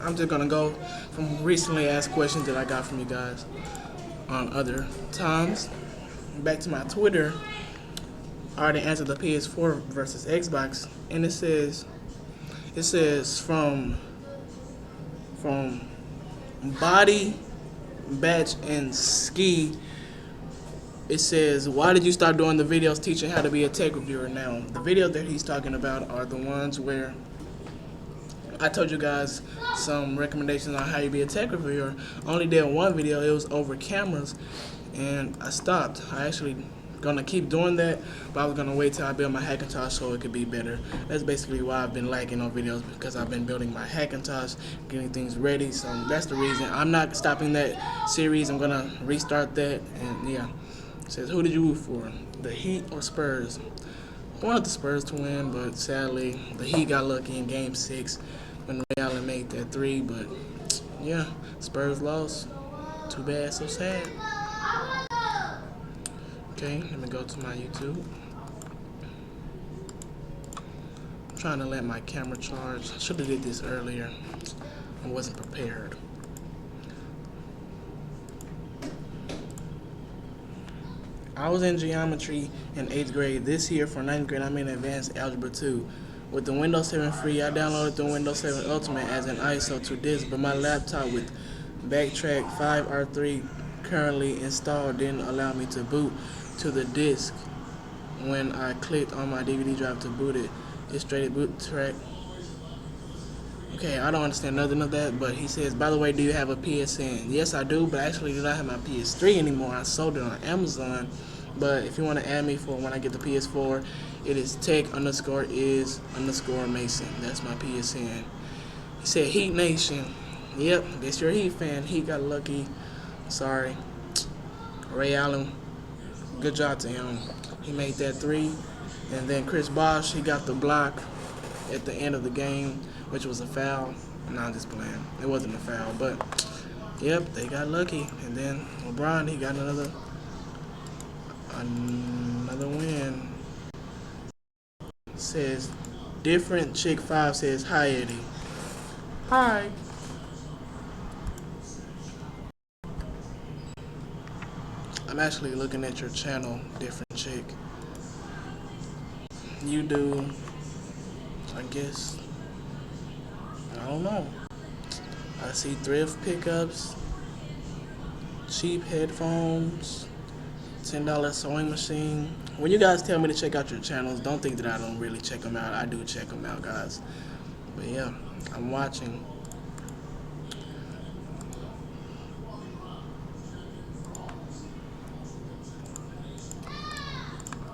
I'm just gonna go from recently asked questions that I got from you guys on other times. Back to my Twitter, I already answered the PS4 versus Xbox, and it says from Body Batch and Ski. It says, why did you start doing the videos teaching how to be a tech reviewer now? The videos that he's talking about are the ones where I told you guys some recommendations on how you be a tech reviewer. I only did one video, it was over cameras, and I stopped. I actually gonna keep doing that, but I was gonna wait till I build my Hackintosh so it could be better. That's basically why I've been lacking on videos, because I've been building my Hackintosh, getting things ready, so that's the reason. I'm not stopping that series, I'm gonna restart that, and yeah. It says, who did you root for, the Heat or Spurs? I wanted the Spurs to win, but sadly, the Heat got lucky in Game 6 when Ray Allen made that 3, but yeah, Spurs lost. Too bad, so sad. Okay, let me go to my YouTube. I'm trying to let my camera charge. I should have did this earlier. I wasn't prepared. I was in geometry in 8th grade. This year for 9th grade, I'm in advanced algebra 2. With the Windows 7 free, I downloaded the Windows 7 Ultimate as an ISO to disk, but my laptop with Backtrack 5R3 currently installed didn't allow me to boot to the disk. When I clicked on my DVD drive to boot it, it straight boot track. Okay, I don't understand nothing of that, but he says, by the way, do you have a PSN? Yes, I do, but I actually do not have my PS3 anymore. I sold it on Amazon. But if you want to add me for when I get the PS4, it is tech_is_Mason. That's my PSN. He said, Heat Nation. Yep, guess you're a Heat fan. He got lucky. Sorry. Ray Allen, good job to him. He made that three. And then Chris Bosh, he got the block at the end of the game, which was a foul. No, I'm just playing. It wasn't a foul, but yep, they got lucky. And then LeBron, he got another win. Says different chick 5 says hi Eddie. Hi. I'm actually looking at your channel, different chick. You do, I guess. I don't know. I see thrift pickups, cheap headphones, $10 sewing machine. When you guys tell me to check out your channels, don't think that I don't really check them out. I do check them out, guys. But yeah, I'm watching.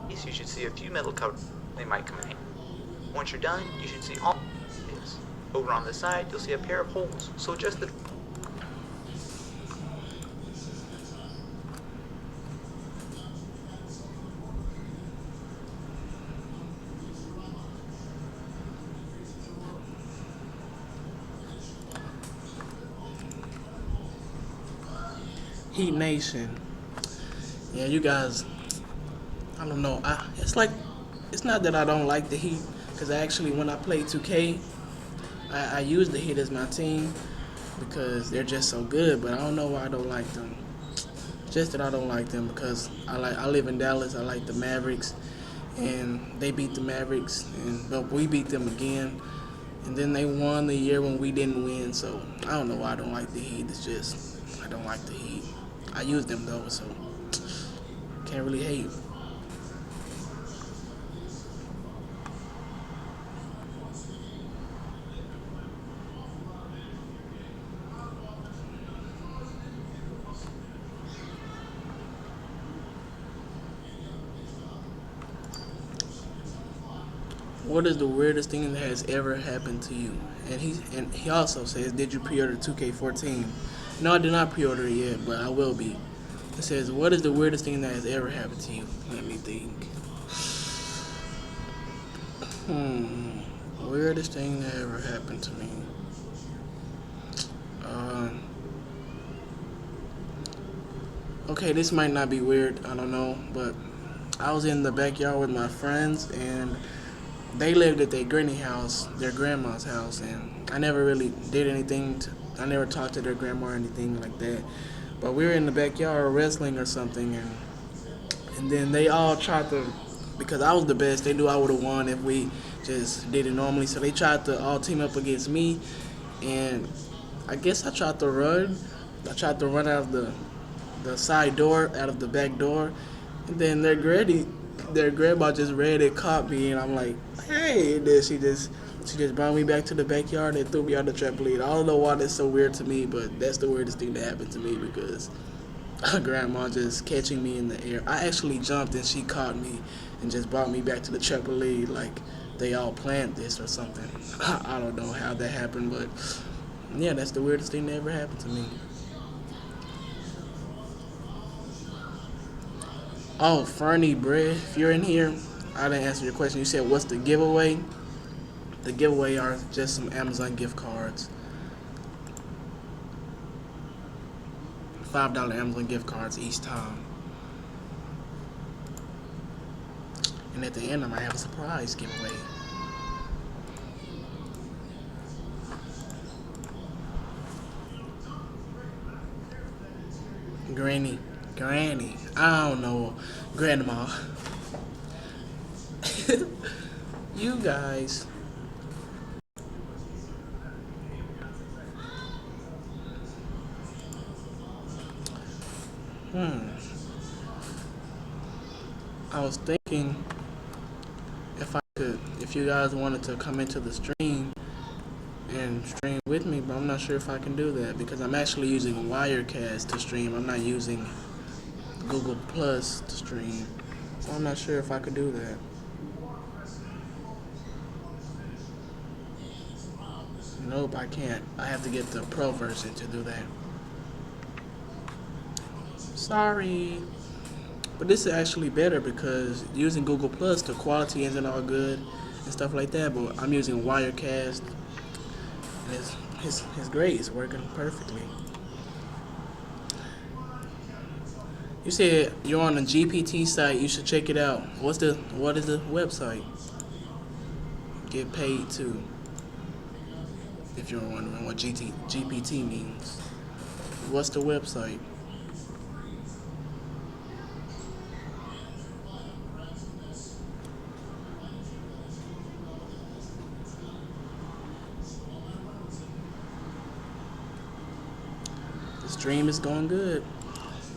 You should see a few metal covers. They might come in handy. Once you're done, you should see all is. Over on the side, you'll see a pair of holes. So adjust the Heat Nation. Yeah, you guys, I don't know. It's not that I don't like the Heat, because actually when I play 2K, I use the Heat as my team because they're just so good. But I don't know why I don't like them. Just that I don't like them because I live in Dallas. I like the Mavericks, and they beat the Mavericks, but we beat them again. And then they won the year when we didn't win. So I don't know why I don't like the Heat. It's just I don't like the Heat. I use them though, so can't really hate. What is the weirdest thing that has ever happened to you? And he also says, did you pre-order 2K14? No, I did not pre-order it yet, but I will be. It says, what is the weirdest thing that has ever happened to you? Let me think. Weirdest thing that ever happened to me. Okay, this might not be weird, I don't know, but I was in the backyard with my friends, and they lived at their granny house, their grandma's house, and I never really did anything. I never talked to their grandma or anything like that. But we were in the backyard wrestling or something, and then they all tried to, because I was the best, they knew I would have won if we just did it normally. So they tried to all team up against me, and I guess I tried to run. I tried to run out of the side door, out of the back door, and then their grandma just ran and caught me, and I'm like, hey, and then she just brought me back to the backyard and threw me on the trampoline. I don't know why that's so weird to me, but that's the weirdest thing that happened to me, because grandma just catching me in the air. I actually jumped and she caught me and just brought me back to the trampoline like they all planned this or something. I don't know how that happened, but yeah, that's the weirdest thing that ever happened to me. Oh, Fernie, bruh, if you're in here, I didn't answer your question. You said, what's the giveaway? The giveaway are just some Amazon gift cards. $5 Amazon gift cards each time. And at the end, I might have a surprise giveaway. Granny, I don't know, grandma. You guys. I was thinking if you guys wanted to come into the stream and stream with me, but I'm not sure if I can do that because I'm actually using Wirecast to stream. I'm not using Google Plus to stream. So I'm not sure if I could do that. Nope, I can't. I have to get the pro version to do that. Sorry. But this is actually better because using Google Plus, the quality isn't all good and stuff like that. But I'm using Wirecast, and it's great. It's working perfectly. You said you're on a GPT site. You should check it out. What is the website? Get paid to. If you're wondering what GPT means, what's the website? The stream is going good.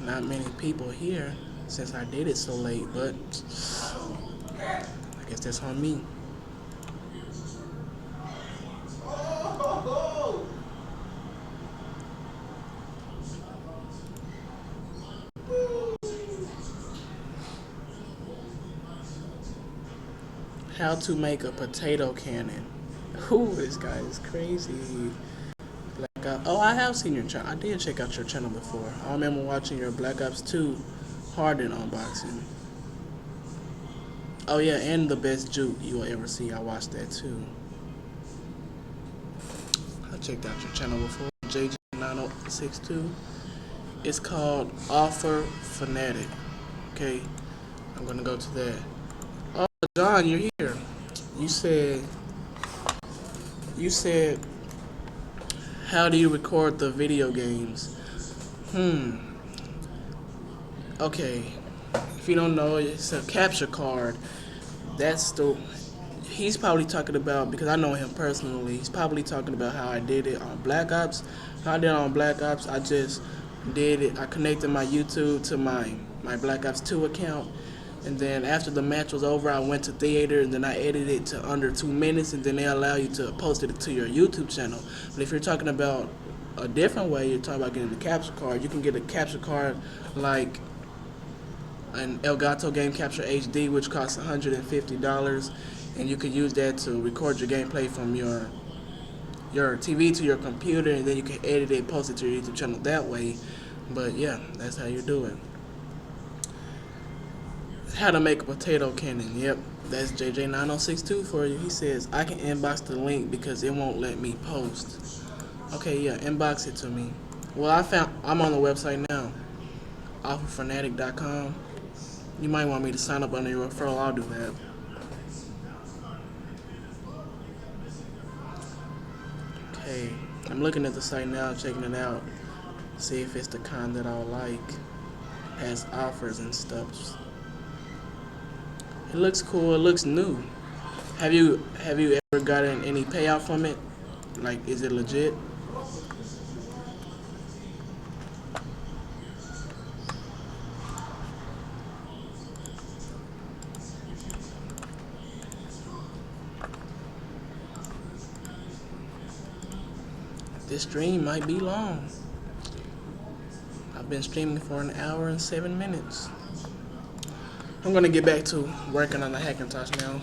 Not many people here since I did it so late, but I guess that's on me. How to make a potato cannon. Ooh, this guy is crazy. I have seen your channel. I did check out your channel before. I remember watching your Black Ops 2 Hardened unboxing. Oh yeah, and the best juke you will ever see. I watched that too. I checked out your channel before, JJ9062. It's called Offer Fanatic. Okay, I'm gonna go to that. Oh, John, you're here. You said, how do you record the video games? Okay, if you don't know, it's a capture card. He's probably talking about, because I know him personally, he's probably talking about how I did it on Black Ops. How I did it on Black Ops, I just did it. I connected my YouTube to my Black Ops 2 account. And then after the match was over, I went to theater and then I edited it to under 2 minutes, and then they allow you to post it to your YouTube channel. But if you're talking about a different way, you're talking about getting the capture card. You can get a capture card like an Elgato Game Capture HD, which costs $150, and you could use that to record your gameplay from your TV to your computer, and then you can edit it, post it to your YouTube channel that way. But yeah, that's how you do it. How to make a potato cannon. Yep, that's JJ9062 for you. He says, I can inbox the link because it won't let me post. Okay, yeah, inbox it to me. Well, I'm on the website now, offerfanatic.com. You might want me to sign up under your referral. I'll do that. Okay, I'm looking at the site now, checking it out. See if it's the kind that I like. Has offers and stuff. It looks cool. It looks new. Have you ever gotten any payout from it? Like, is it legit? This stream might be long. I've been streaming for an hour and 7 minutes. I'm gonna get back to working on the Hackintosh now.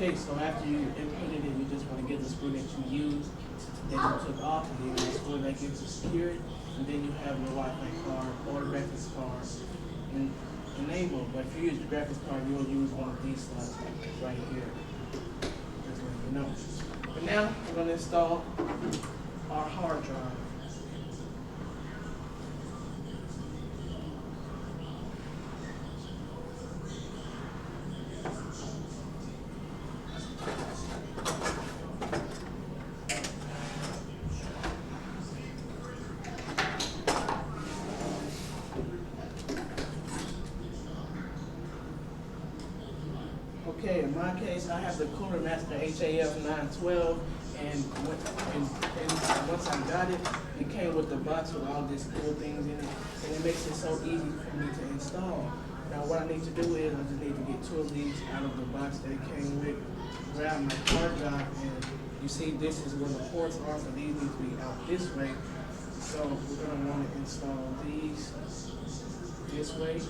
Okay, so after you inputted it, you just want to get the screw that you used, that you took off, and then you screw back into secure it, and then you have your Wi-Fi card or graphics card, and enable, but if you use the graphics card, you'll use one of these slots right here. Just letting you know. But now we're going to install our hard drive. Okay, in my case, I have the Cooler Master HAF 912, and once I got it, it came with the box with all these cool things in it, and it makes it so easy for me to install. Now, what I need to do is I just need to get 2 of these out of the box that it came with, grab my hard drive, and you see this is where the ports are, so these need to be out this way. So we're going to want to install these this way.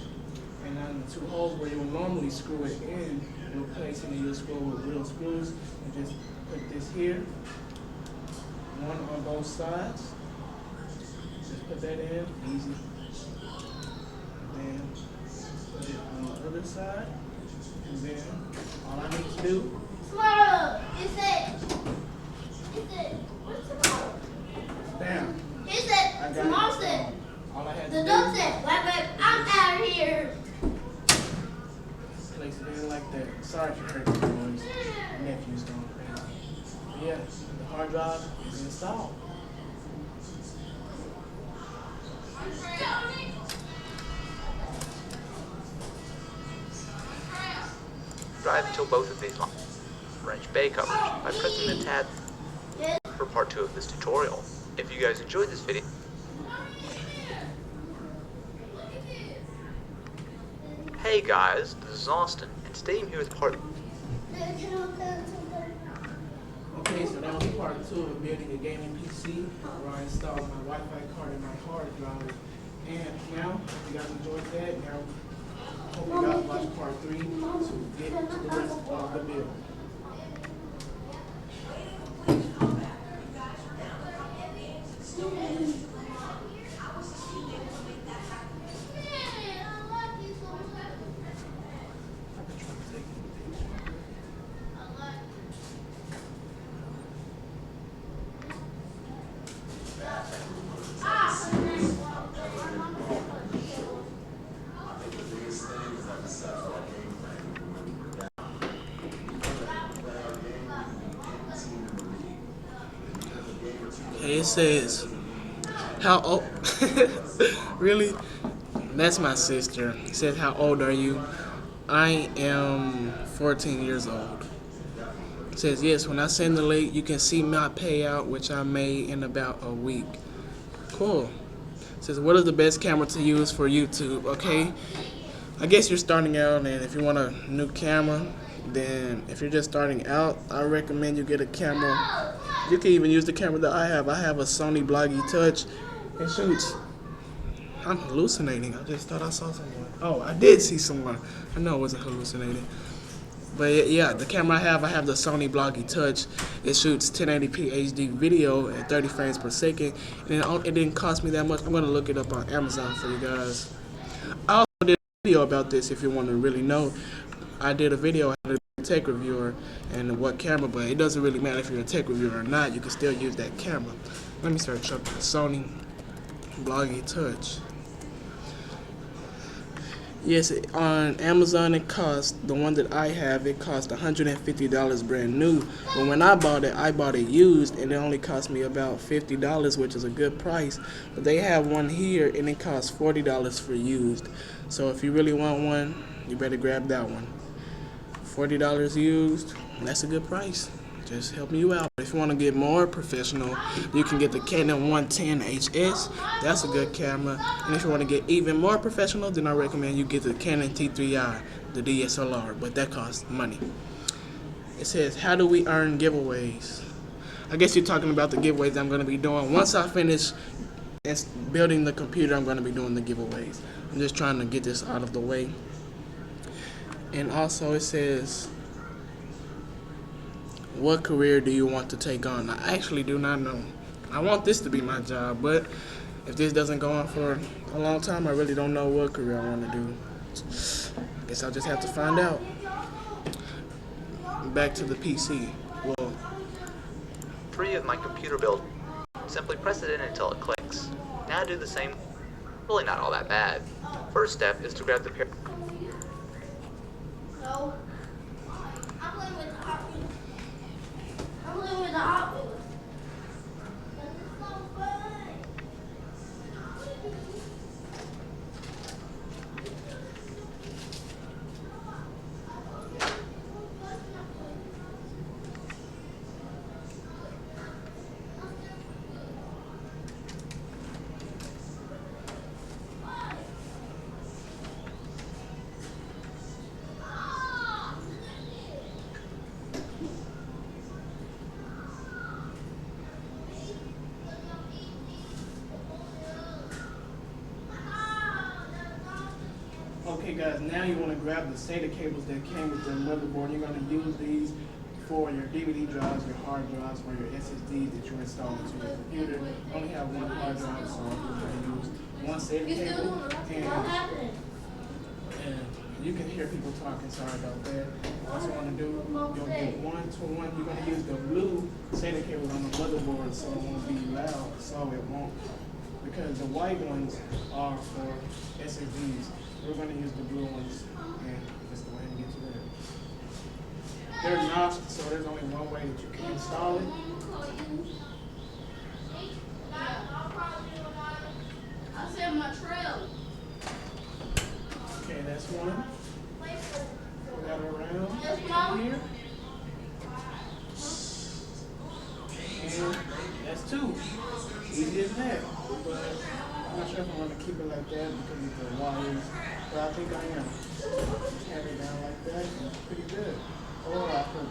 And on the 2 holes where you'll normally screw it in, you'll place it and you'll screw with real screws. And just put this here, one on both sides. Just put that in, easy. And then put it on the other side. And then all I need to do. Tomorrow, what's tomorrow? Bam. He said, tomorrow said, all I had to the do. dog said, wait, I'm out of here. Place it in like that. Sorry if you heard the noise. My nephew's going crazy. Yeah, the hard drive is installed. Drive until both of these wrench bay covers by pressing the tab for part 2 of this tutorial. If you guys enjoyed this video, hey guys, this is Austin, and today I'm here with part. Okay, so that was part 2 of building a gaming PC, where I installed my Wi-Fi card and my hard drive. And now, if you guys enjoyed that, now hope you guys watch part 3 to get to the rest of the build. Okay, it says, how old? Really? That's my sister. It says, how old are you? I am 14 years old. It says, yes, when I send the link, you can see my payout, which I made in about a week. Cool. It says, what is the best camera to use for YouTube? Okay, I guess you're starting out, and if you want a new camera, then if you're just starting out, I recommend you get a camera. You can even use the camera that I have. I have a Sony xxTECHISMASONxx. It shoots. I'm hallucinating. I just thought I saw someone. Oh, I did see someone. I know I wasn't hallucinating. But yeah, the camera I have the Sony xxTECH. It shoots 1080p HD video at 30 frames per second. And it didn't cost me that much. I'm going to look it up on Amazon for you guys. I also did a video about this if you want to really know. I did a video how to be a tech reviewer and what camera, but it doesn't really matter if you're a tech reviewer or not. You can still use that camera. Let me search up Sony xxTECH. Yes, on Amazon it cost, the one that I have, it cost $150 brand new. But when I bought it used, and it only cost me about $50, which is a good price. But they have one here, and it costs $40 for used. So if you really want one, you better grab that one. $40 used, that's a good price. Just helping you out. If you want to get more professional, you can get the Canon 110 HS. That's a good camera. And if you want to get even more professional, then I recommend you get the Canon T3i, the DSLR, but that costs money. It says, how do we earn giveaways? I guess you're talking about the giveaways I'm going to be doing. Once I finish building the computer, I'm going to be doing the giveaways. I'm just trying to get this out of the way. And also it says, what career do you want to take on? I actually do not know. I want this to be my job, but if this doesn't go on for a long time, I really don't know what career I want to do. Guess I'll just have to find out. Back to the PC. Well, 3 of my computer build. Simply press it in until it clicks. Now do the same. Really not all that bad. First step is to grab the pair. No. I'm playing with the Hot Wheels. I'm playing with the Hot Wheels. This is so fun. okay guys, now you want to grab the SATA cables that came with the motherboard. You're going to use these for your DVD drives, your hard drives, or your SSDs that you install into your computer. You only have one hard drive, so you're going to use one SATA cable. And you can hear people talking, sorry about that. What you want to do, you'll get 1 to 1. You're going to use the blue SATA cable on the motherboard so it won't be loud, so it won't, because the white ones are for SSDs. We're going to use the blue ones, and just go ahead and get to that. They're notched, so there's only one way that you can install it. I said my trail. Okay, that's one. Got it around Yes, Mom. here. And that's 2. Easy as that. But I'm not sure if I'm going to keep it like that because of the wires. But I think I am. Have it down like that, and it's pretty good. Or I could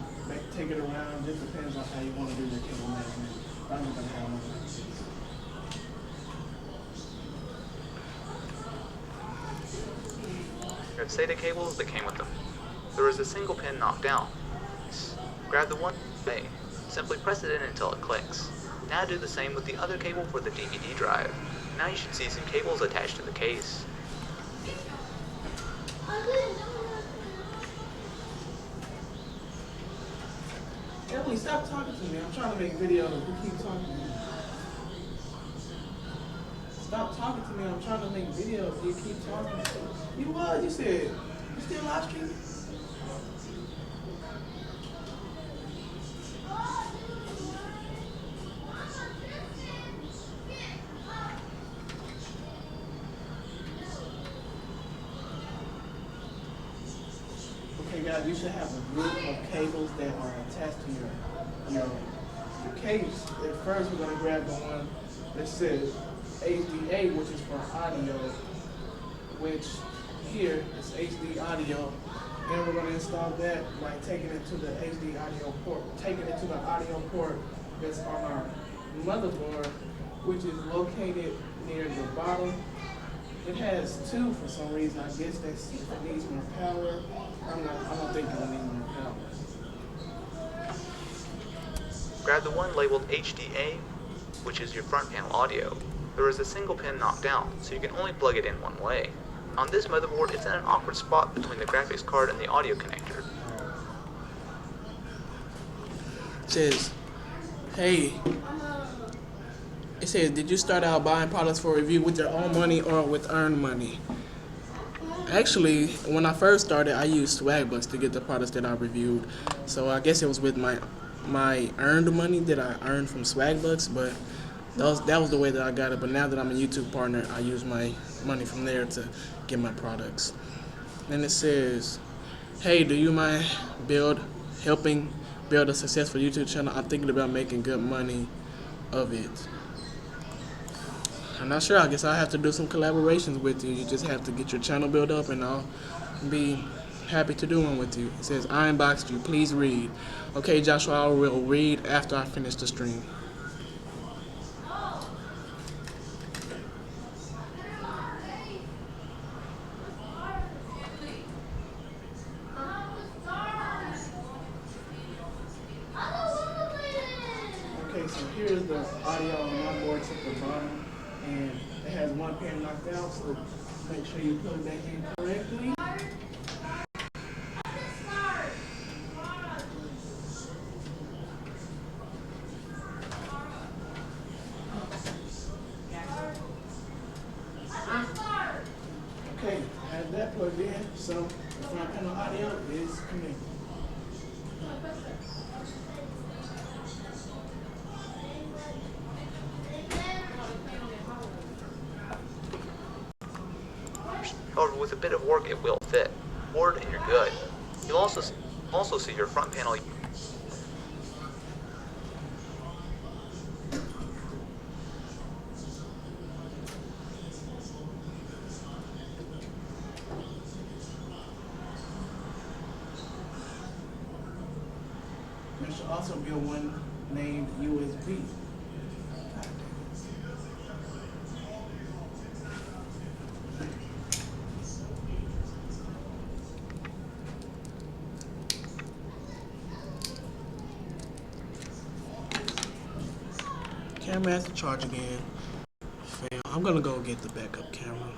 take it around. Just depends on how you want to do your cable management. I'm going to have one like this. Grab SATA cables that came with them. There is a single pin knocked down. Grab the one way. Simply press it in until it clicks. Now do the same with the other cable for the DVD drive. Now you should see some cables attached to the case. Emily, stop talking to me. I'm trying to make videos. You keep talking to me. Stop talking to me. I'm trying to make videos. You keep talking. You was. You said. You still live streaming? Okay, guys, you should have a group of cables that are attached to your case. At first, we're going to grab the one that says HDA, which is for audio, which here is HD audio. Then we're going to install that by taking it to the HD audio port, taking it to the audio port that's on our motherboard, which is located near the bottom. It has 2 for some reason. I guess that's if it needs more power. I don't think it'll need more power. Grab the one labeled HDA, which is your front panel audio. There is a single pin knocked down, so you can only plug it in one way. On this motherboard, it's in an awkward spot between the graphics card and the audio connector. It says, hey, it says, did you start out buying products for review with your own money or with earned money? Actually, when I first started, I used Swagbucks to get the products that I reviewed. So I guess it was with my earned money that I earned from Swagbucks, but that was the way that I got it. But now that I'm a YouTube partner, I use my money from there to get my products. Then it says, hey, do you mind helping build a successful YouTube channel? I'm thinking about making good money of it. I'm not sure. I guess I'll have to do some collaborations with you. You just have to get your channel built up, and I'll be happy to do one with you. It says, I inboxed you. Please read. Okay, Joshua, I will read after I finish the stream. Okay, so here's the audio on my board at the bottom, and it has one pin knocked out, so Make sure you put it back in correctly. Okay, have that plugged in, so the front panel audio is connected. However, with a bit of work, it will fit. Board and you're good. You'll also see your front panel. There should also be one named USB. Camera has to charge again. Fail. I'm gonna go get the backup camera.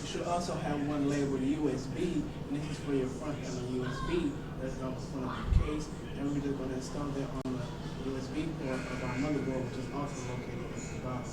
You should also have one labeled USB, and this is for your front panel USB. That's on the front of the case, and we're just going to install that on the USB port of our motherboard, which is also located at the bottom.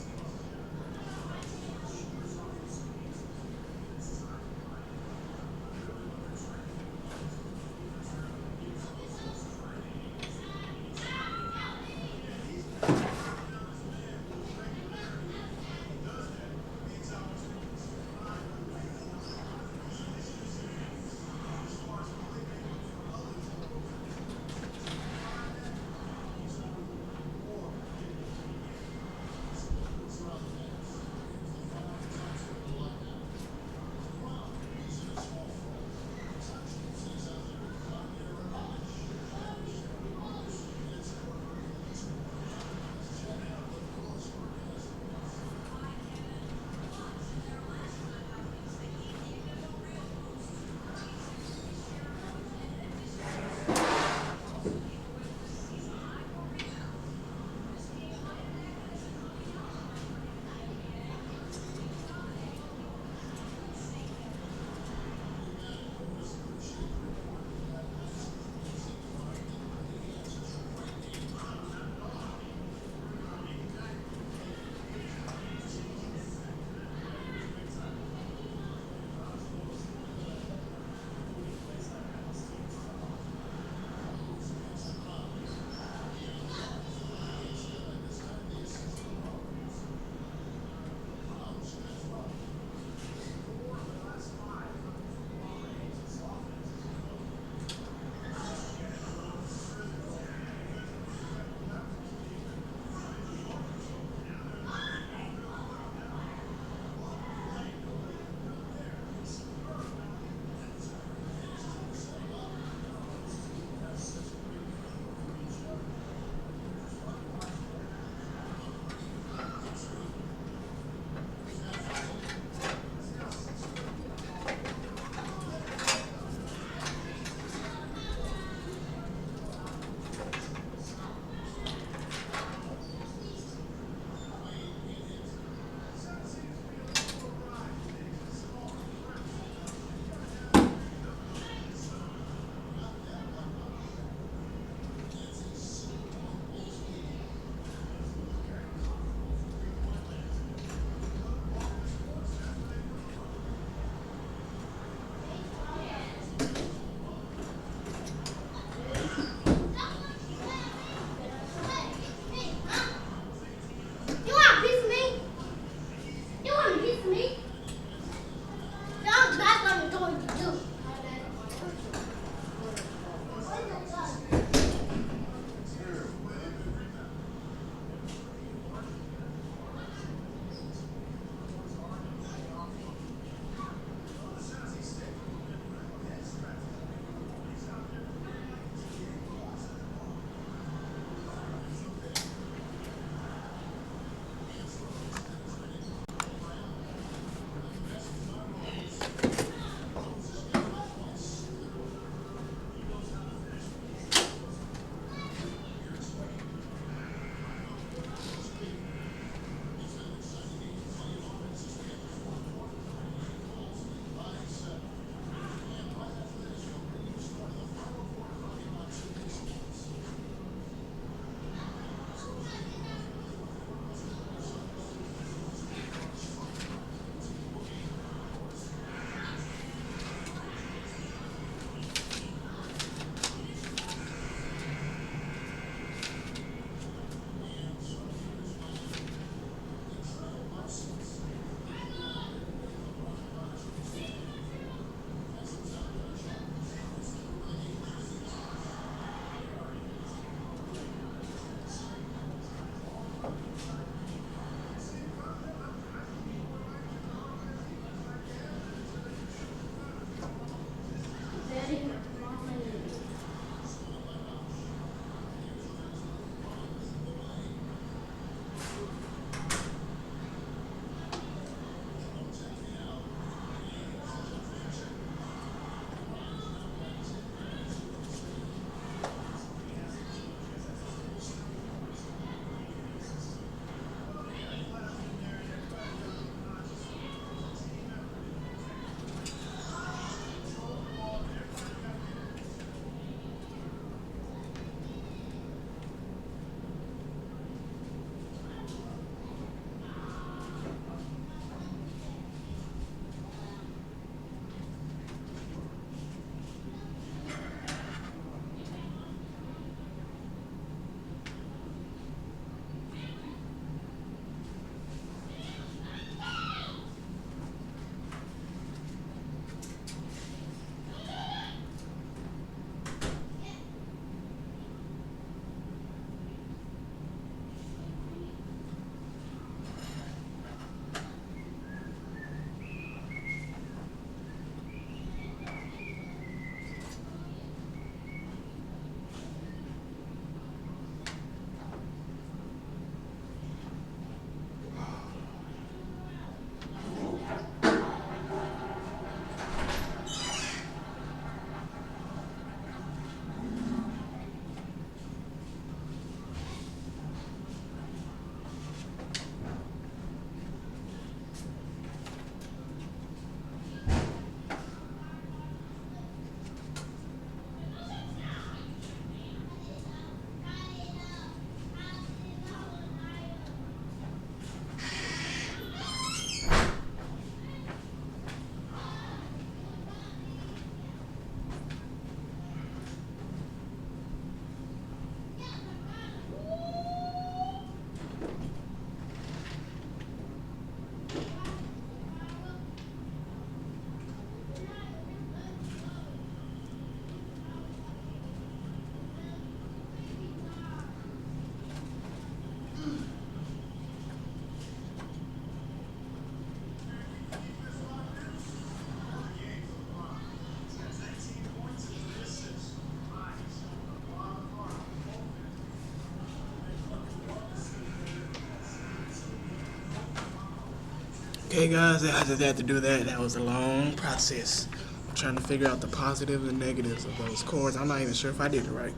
Okay, guys, I just had to do that. That was a long process. I'm trying to figure out the positives and negatives of those cords. I'm not even sure if I did it right.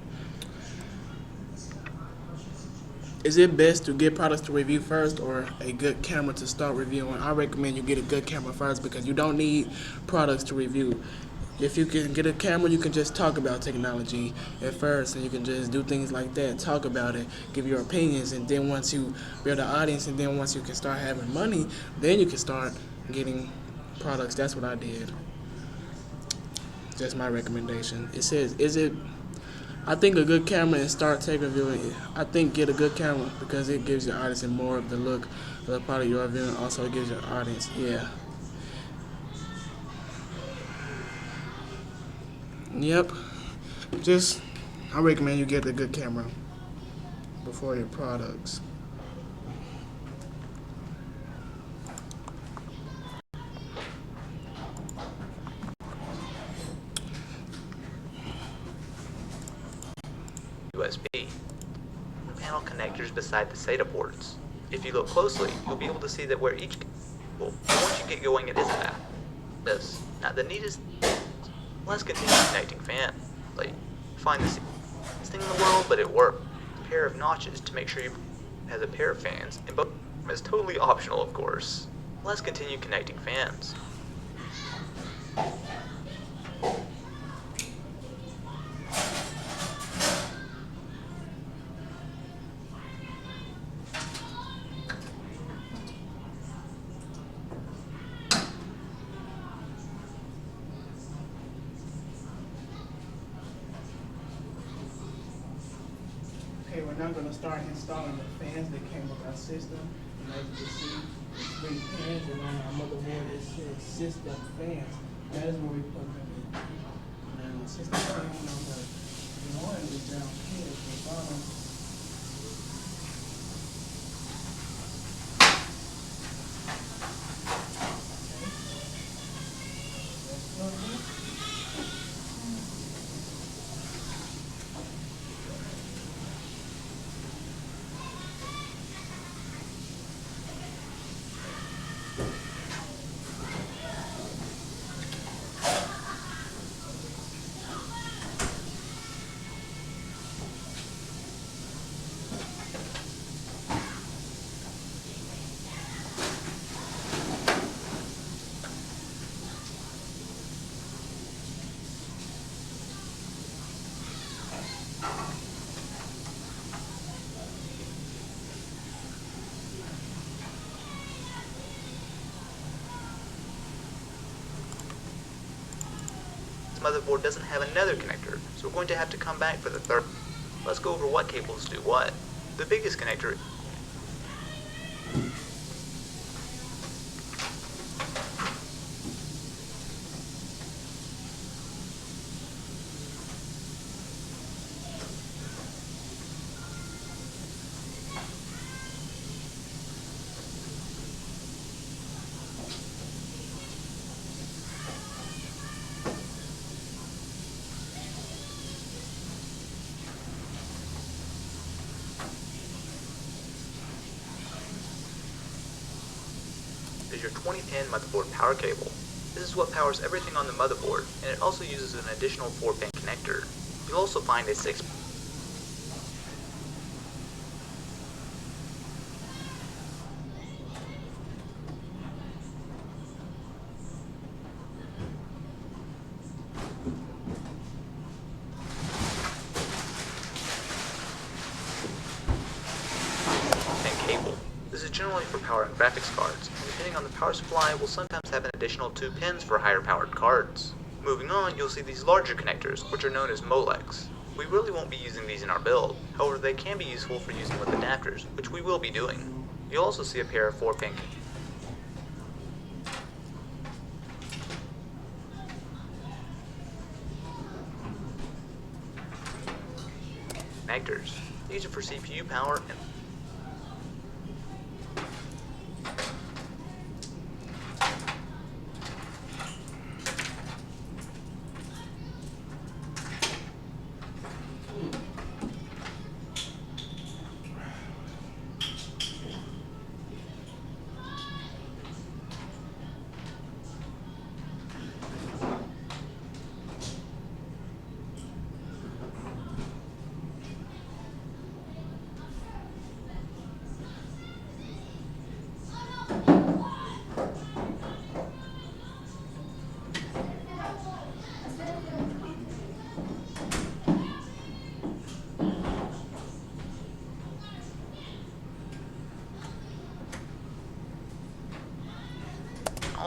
Is it best to get products to review first or a good camera to start reviewing? I recommend you get a good camera first because you don't need products to review. If you can get a camera, you can just talk about technology at first, and you can just do things like that, talk about it, give your opinions, and then once you build an audience, and then once you can start having money, then you can start getting products. That's what I did. That's my recommendation. It says, is it I think a good camera and start tech reviewing. I think get a good camera because it gives your audience more of the look of the product you're reviewing. Also, it gives your audience, yeah. Yep. Just, I recommend you get a good camera before your products. USB. Panel connectors beside the SATA ports. If you look closely, you'll be able to see that where each cable, once you get going, it isn't that. This. Now the neatest let's continue connecting fans. Like, find the simplest thing in the world, but it worked. A pair of notches to make sure you has a pair of fans, and both is totally optional, of course. Let's continue connecting fans. Okay, we're now going to start installing the fans that came with our system. And as you can see, the 3 fans, and on our motherboard it says system fans. That is where we put them in. Now, system fan number 1 is down here at the bottom. Motherboard doesn't have another connector, so we're going to have to come back for the third. Let's go over what cables do what. The biggest connector is your 20-pin motherboard power cable. This is what powers everything on the motherboard, and it also uses an additional 4-pin connector. You'll also find a 6 cable. This is generally for powering graphics cards, and depending on the power supply, will sometimes have an additional 2 pins for higher powered cards. Moving on, you'll see these larger connectors, which are known as Molex. We really won't be using these in our build, however they can be useful for using with adapters, which we will be doing. You'll also see a pair of 4-pin connectors. These are for CPU power and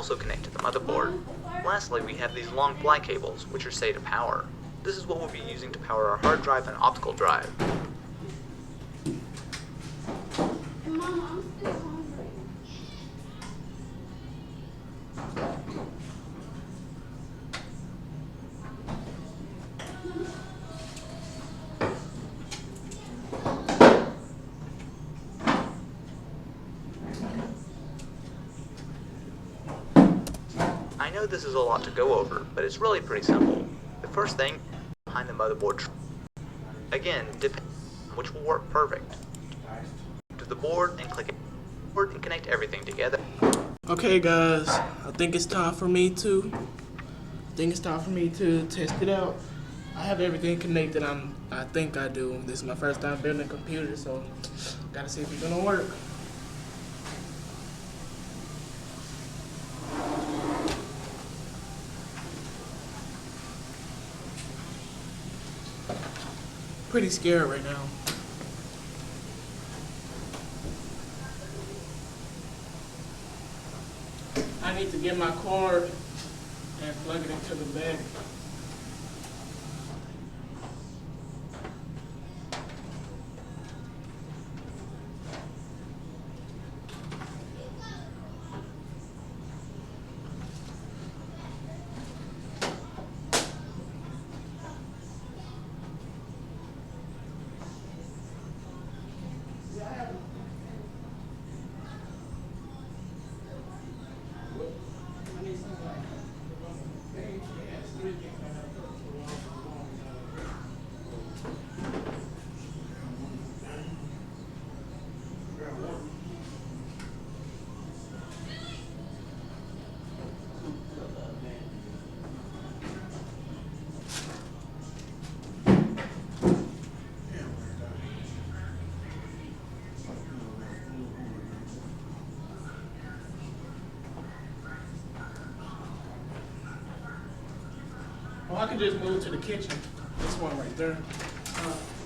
also connect to the motherboard. Lastly, we have these long black cables, which are SATA power. This is what we'll be using to power our hard drive and optical drive. Mama, I'm still hungry. I know this is a lot to go over, but it's really pretty simple. The first thing, behind the motherboard. Again, depends on which will work perfect. To the board and click it and connect everything together. Okay, guys, I think it's time for me to test it out. I have everything connected. I think I do. This is my first time building a computer, so gotta see if it's gonna work. Pretty scared right now. I need to get my cord and plug it into the back. Or I could just move to the kitchen. This one right there.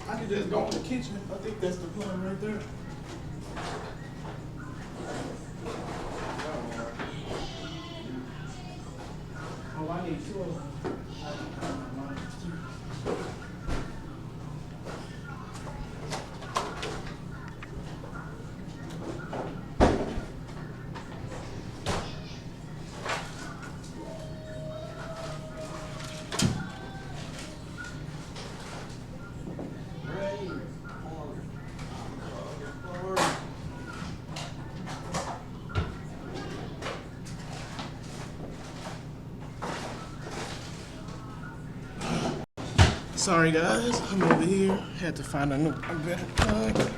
I could just go in the kitchen. I think that's the plan right there. Oh, I need two of them. Sorry guys, I'm over here. Had to find a better plug.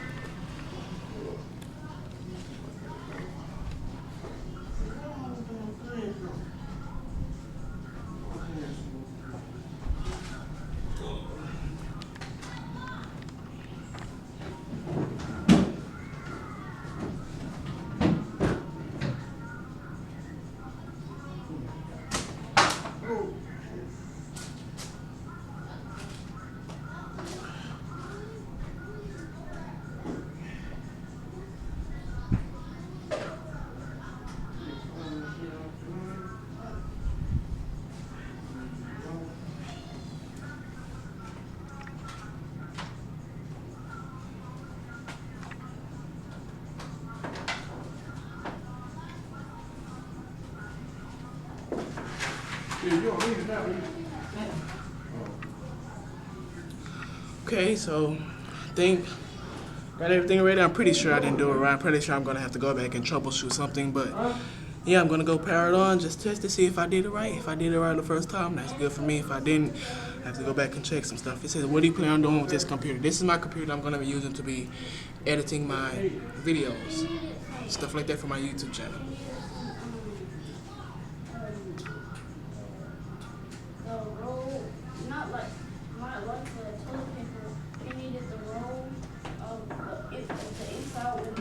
Okay, so I think got everything ready. I'm pretty sure I didn't do it right. I'm pretty sure I'm gonna have to go back and troubleshoot something, but yeah, I'm gonna go power it on, just test to see if I did it right. If I did it right the first time, that's good for me. If I didn't, I have to go back and check some stuff. It says, what do you plan on doing with this computer? This is my computer I'm gonna be using to be editing my videos, stuff like that for my YouTube channel. The roll, not like the toilet paper. It needed the roll of the inside with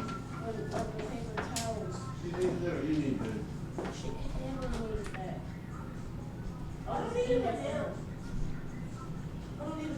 the paper towels. You need that or you need that? She never needed that. I don't need that. I don't need it.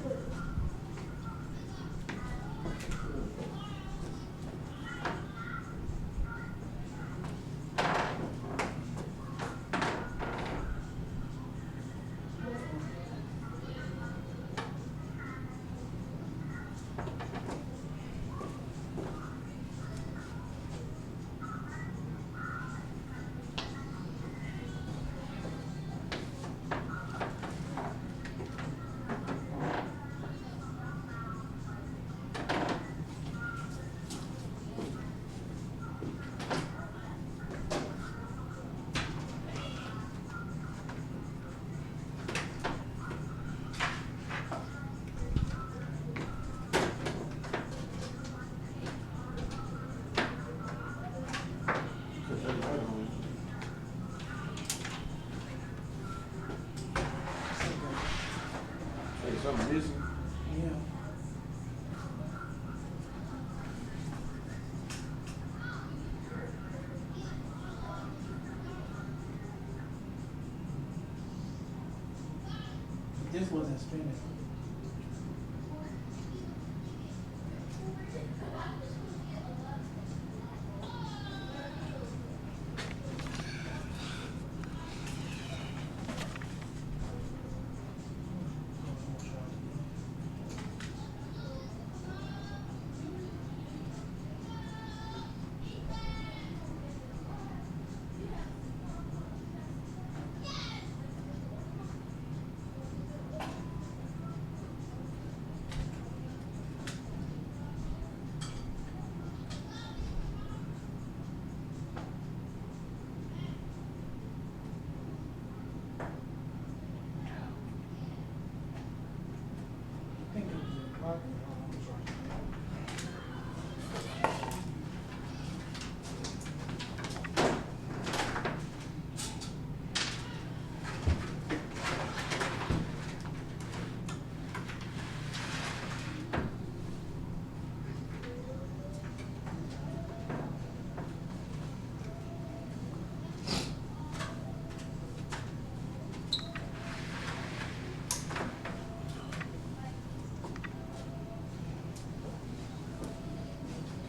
this wasn't spinning.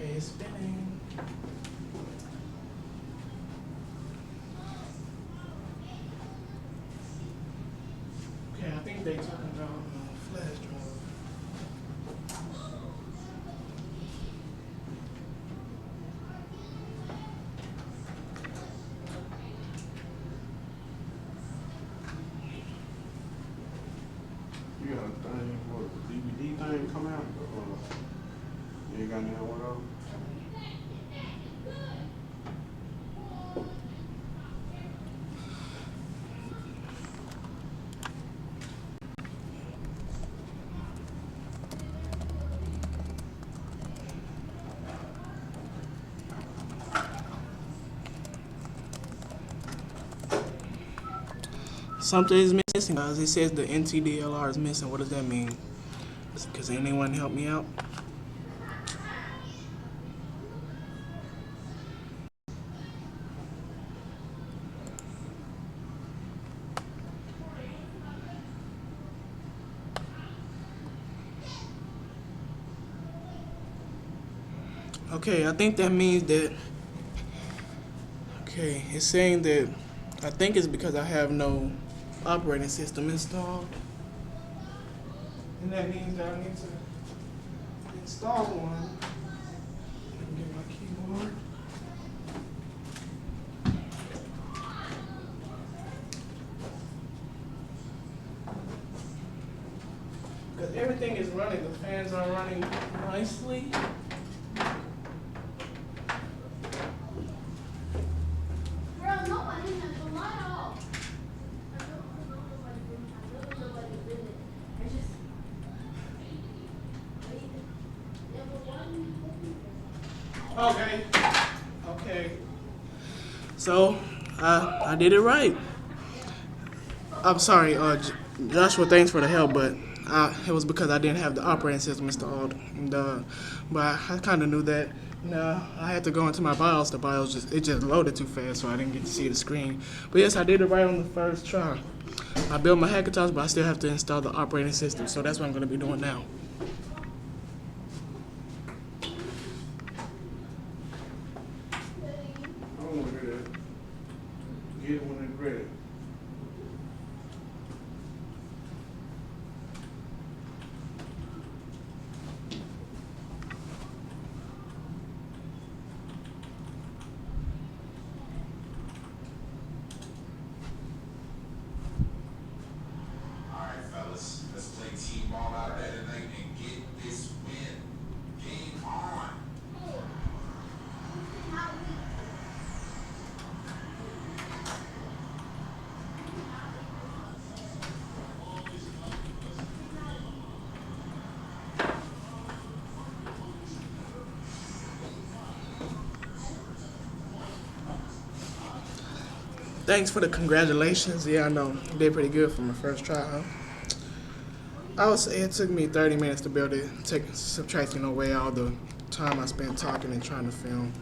Okay, it's spinning. Okay, I think they talking about flash drive. You got a thing, what, DVD thing come out? You ain't got that one of them? Something is missing, guys. It says the NTDLR is missing. What does that mean? Because anyone help me out? Okay, I think that means that, okay, it's saying that, I think it's because I have no operating system installed. And that means that I need to install one. Let me get my keyboard. Because everything is running, the fans are running nicely. Okay. Okay. So, I did it right. I'm sorry, Joshua, thanks for the help, but it was because I didn't have the operating system installed. And, but I kind of knew that. No, I had to go into my BIOS. The BIOS just loaded too fast, so I didn't get to see the screen. But yes, I did it right on the first try. I built my Hackintosh, but I still have to install the operating system, so that's what I'm going to be doing now. I don't want to hear that. Get it when it's ready. Alright, fellas, let's play team ball out there tonight and get this win. Game on. Thanks for the congratulations. Yeah, I know. You did pretty good for my first try, huh? I would say it took me 30 minutes to build it, subtracting away all the time I spent talking and trying to film.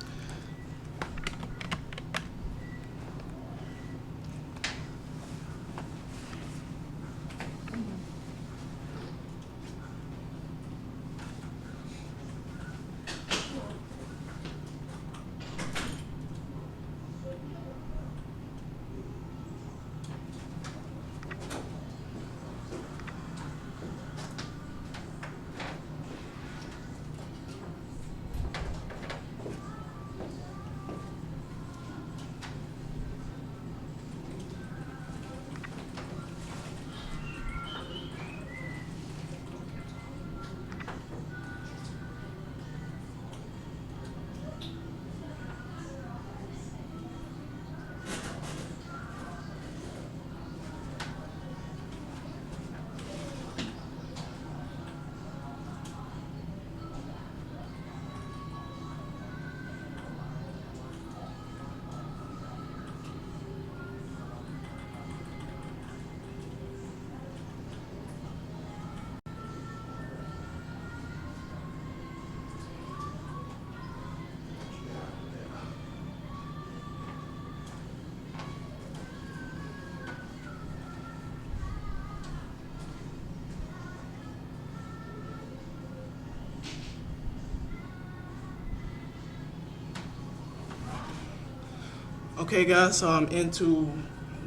Okay, guys, so I'm into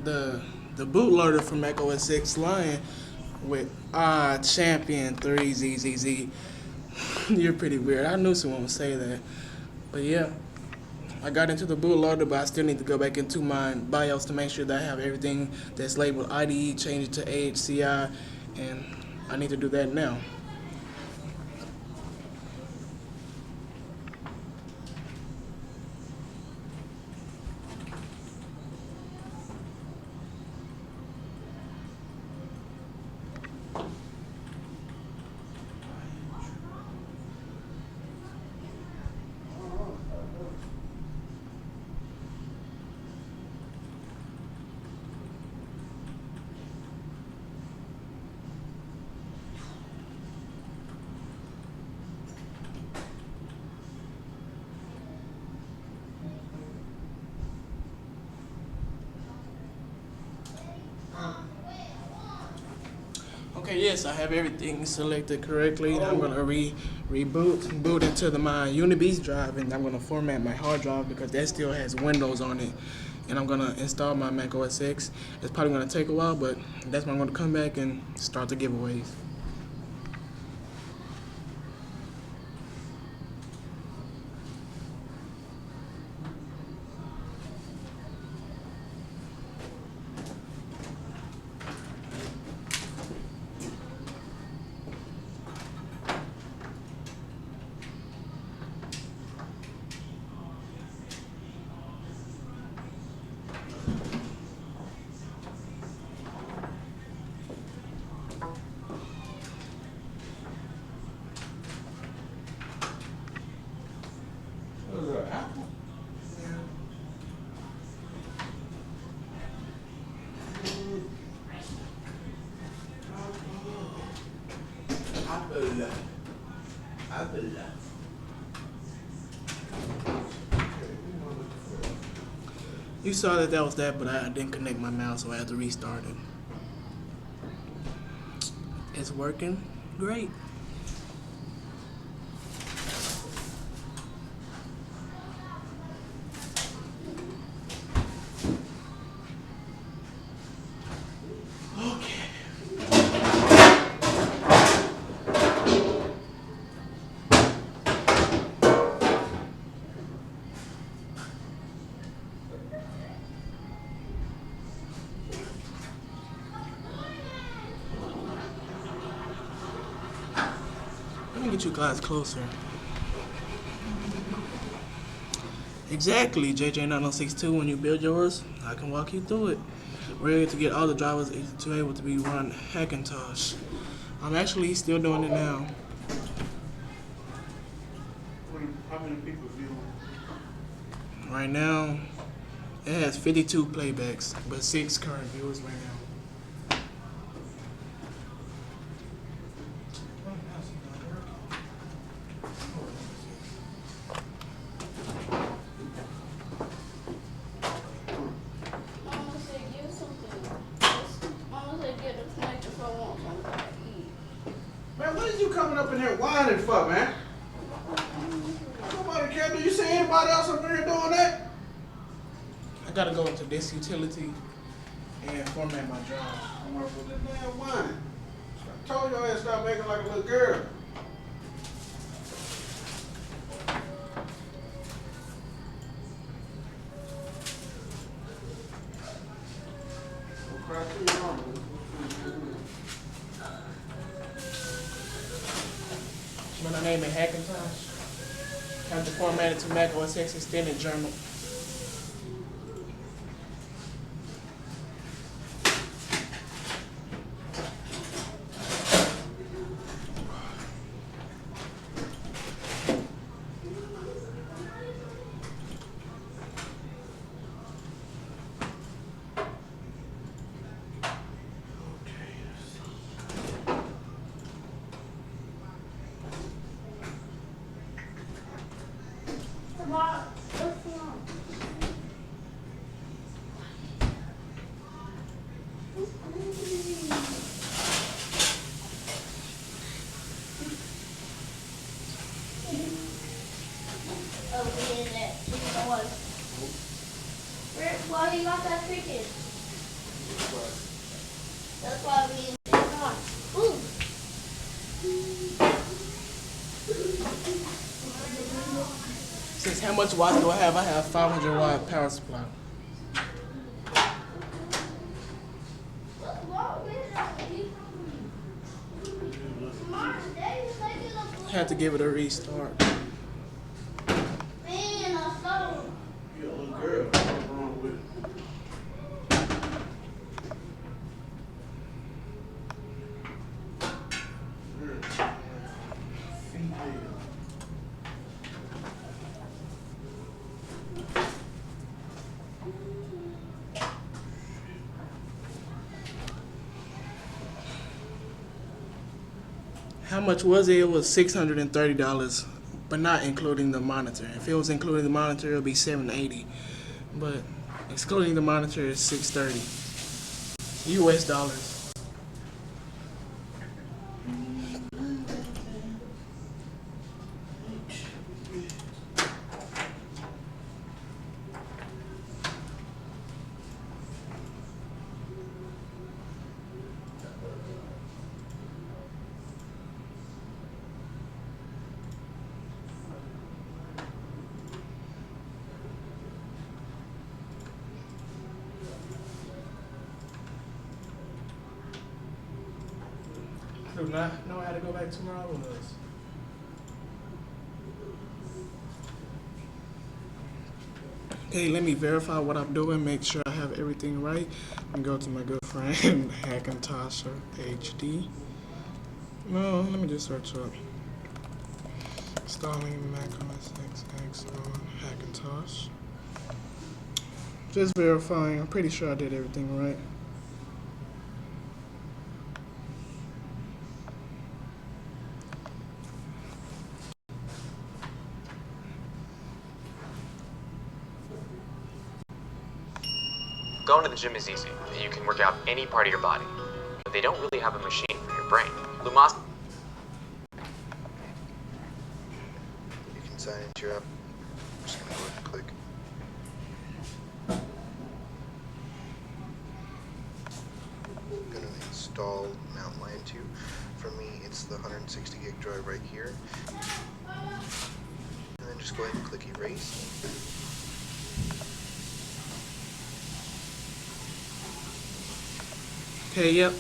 the bootloader for macOS 6 Lion with Champion 3ZZZ. You're pretty weird. I knew someone would say that. But yeah, I got into the bootloader, but I still need to go back into my BIOS to make sure that I have everything that's labeled IDE, change it to AHCI, and I need to do that now. Okay, yes, I have everything selected correctly. I'm gonna boot into my Unibeast drive, and I'm gonna format my hard drive because that still has Windows on it. And I'm gonna install my Mac OS X. It's probably gonna take a while, but that's when I'm gonna come back and start the giveaways. What is that, apple? You saw that was that, but I didn't connect my mouse, so I had to restart it. It's working great. Let me get you guys closer. Exactly, JJ9062. When you build yours, I can walk you through it. Ready to get all the drivers to be able to be run Hackintosh. I'm actually still doing it now. How many people view? Right now, it has 52 playbacks, but 6 current viewers right now. Mama said give something. Mama said get a connector so I want something to eat. Man, what is you coming up in here whining for, man? Nobody care. Do you see anybody else up in here doing that? I gotta go into this utility and format my drive. I'm gonna put this damn whining. I told your ass stop making like a little girl. Don't cry to your mama. I'm gonna name it Hackintosh. Have to format it to Mac OS X Extended Journal. Mom, what's wrong? Over here, that you know what? Where he lost that cricket. That's why we didn't stay on. Ooh. Says how much watts do I have? I have 500 watt power supply. What's wrong with him? Mom, Daddy, take it up. Had to give it a restart. Man, I saw him. You a little girl. What's wrong with it? How much was it? It was $630, but not including the monitor. If it was including the monitor, it would be $780. But excluding the monitor is $630 US dollars. Do not know how to go back to where I was. Okay, let me verify what I'm doing, make sure I have everything right, and go to my good friend Hackintosh HD. No, let me just search up installing xxTECHISMASONxx on Hackintosh. Just verifying. I'm pretty sure I did everything right. Going to the gym is easy. You can work out any part of your body. But they don't really have a machine for your brain. Lumos. You can sign into your app. I'm just gonna go ahead and click. I'm gonna install Mount Lion 2. For me, it's the 160 gig drive right here. And then just go ahead and click erase. Okay, yep.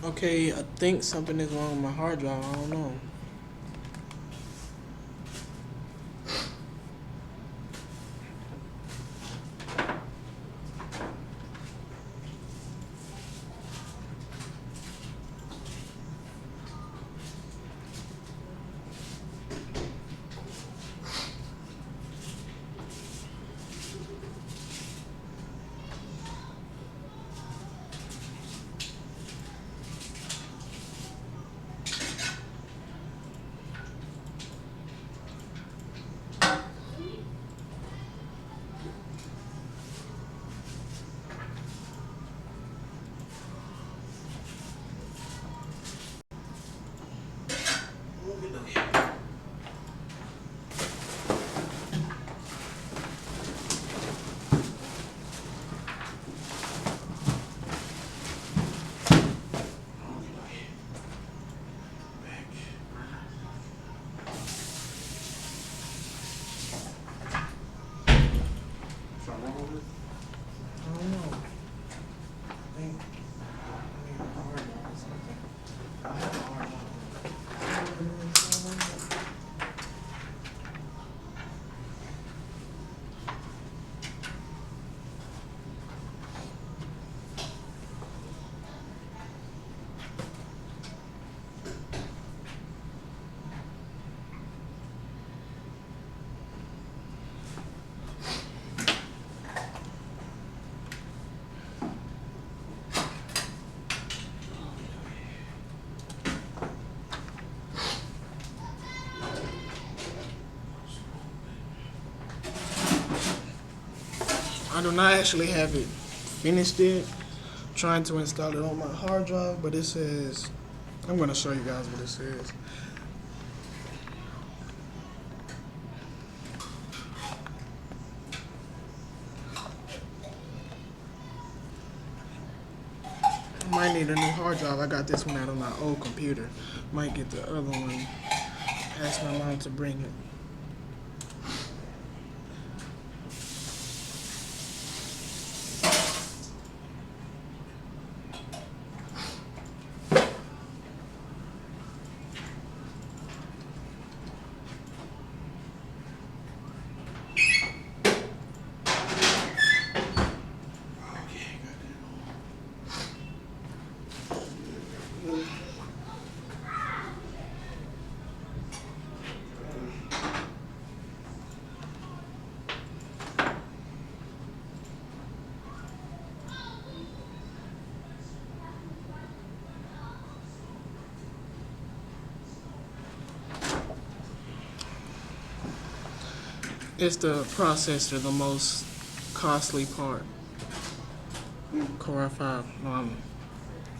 Okay, I think something is wrong with my hard drive. I don't know. Something wrong with it? I don't know. I think I need a hard drive or something. I have a hard drive. I do not actually have it finished yet. Trying to install it on my hard drive, but it says, I'm going to show you guys what it says. I might need a new hard drive. I got this one out of my old computer. Might get the other one. Ask my mom to bring it. It's the processor, the most costly part. Core i5.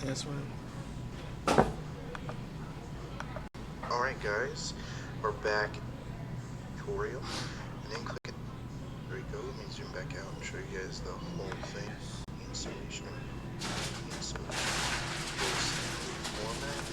That's right. Alright guys, we're back tutorial, and then click it. There we go. Let me zoom back out and show you guys the whole thing. Installation. Format.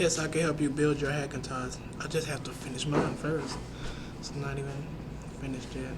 guess I can help you build your Hackintosh. I just have to finish mine first. It's not even finished yet.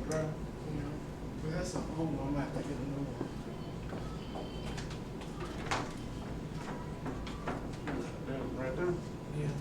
Right. But that's an old one. I'm gonna have to get a new one. Right there. Yeah.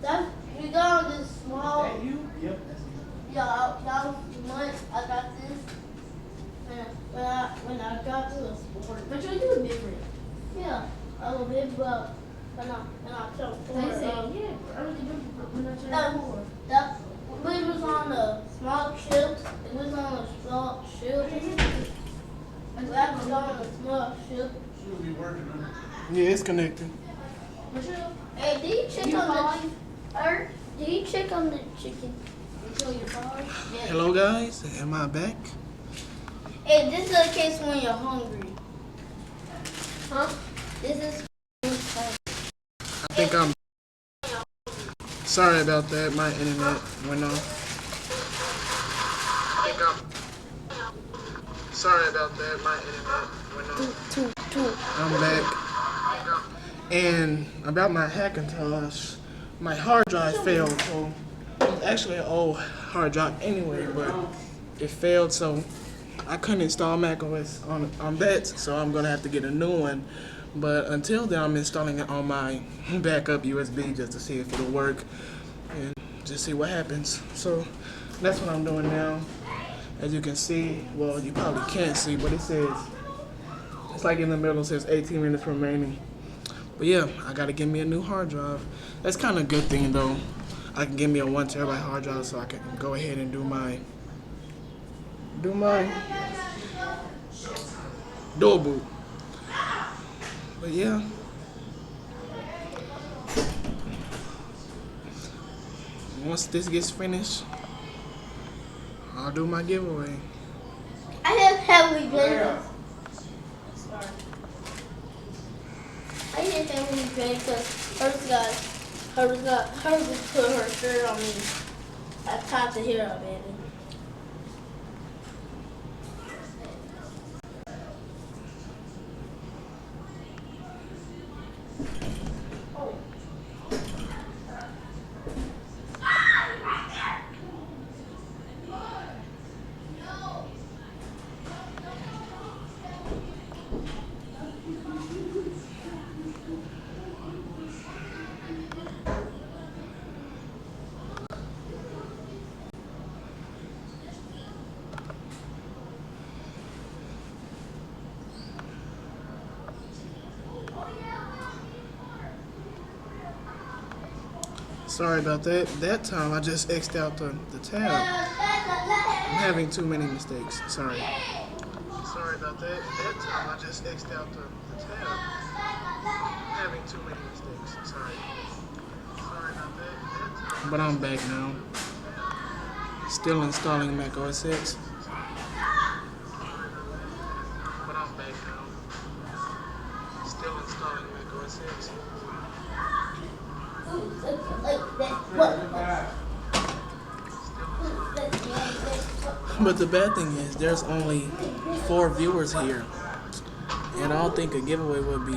That's we got this small. That you? Yep, that's you. Yeah, that was once I got this. When I got to the sport. But you do different. Yeah, a little bit, but when I turned four. They say, yeah, I really do when I turned That, 4. that we was on a small ship. It was on a small ship. We had to go on a small ship. She'll be working on it. Yeah, it's connected. Hey, did you check on the did you check on the chicken? Until your car? Yeah. Hello, guys. Am I back? Hey, this is the case when you're hungry. Huh? This is. I think I'm. Sorry about that. My internet went off. I think I'm. Sorry about that. My internet went off. I'm back. And about my Hackintosh, my hard drive failed. So it's actually an old hard drive anyway, but it failed. So I couldn't install macOS on that. So I'm gonna have to get a new one. But until then, I'm installing it on my backup USB just to see if it'll work and just see what happens. So that's what I'm doing now. As you can see, well, you probably can't see, but it says, it's like in the middle, it says 18 minutes remaining. But yeah, I gotta get me a new hard drive. That's kind of a good thing though. I can get me a 1 terabyte hard drive so I can go ahead and do my dual boot. But yeah. Once this gets finished, I'll do my giveaway. I have heavily been. I didn't heavily been because hers put her shirt on me. I tied the hair up, baby. Sorry about that. That time I just X'd out the tab. I'm having too many mistakes. Sorry. Sorry about about that. That time I just X'd out the tab. I'm having too many mistakes. Sorry. Sorry about that. But I'm back now. Still installing Mac OS X. But I'm back now. Still installing Mac OS X. But the bad thing is, there's only 4 viewers here, and I don't think a giveaway would be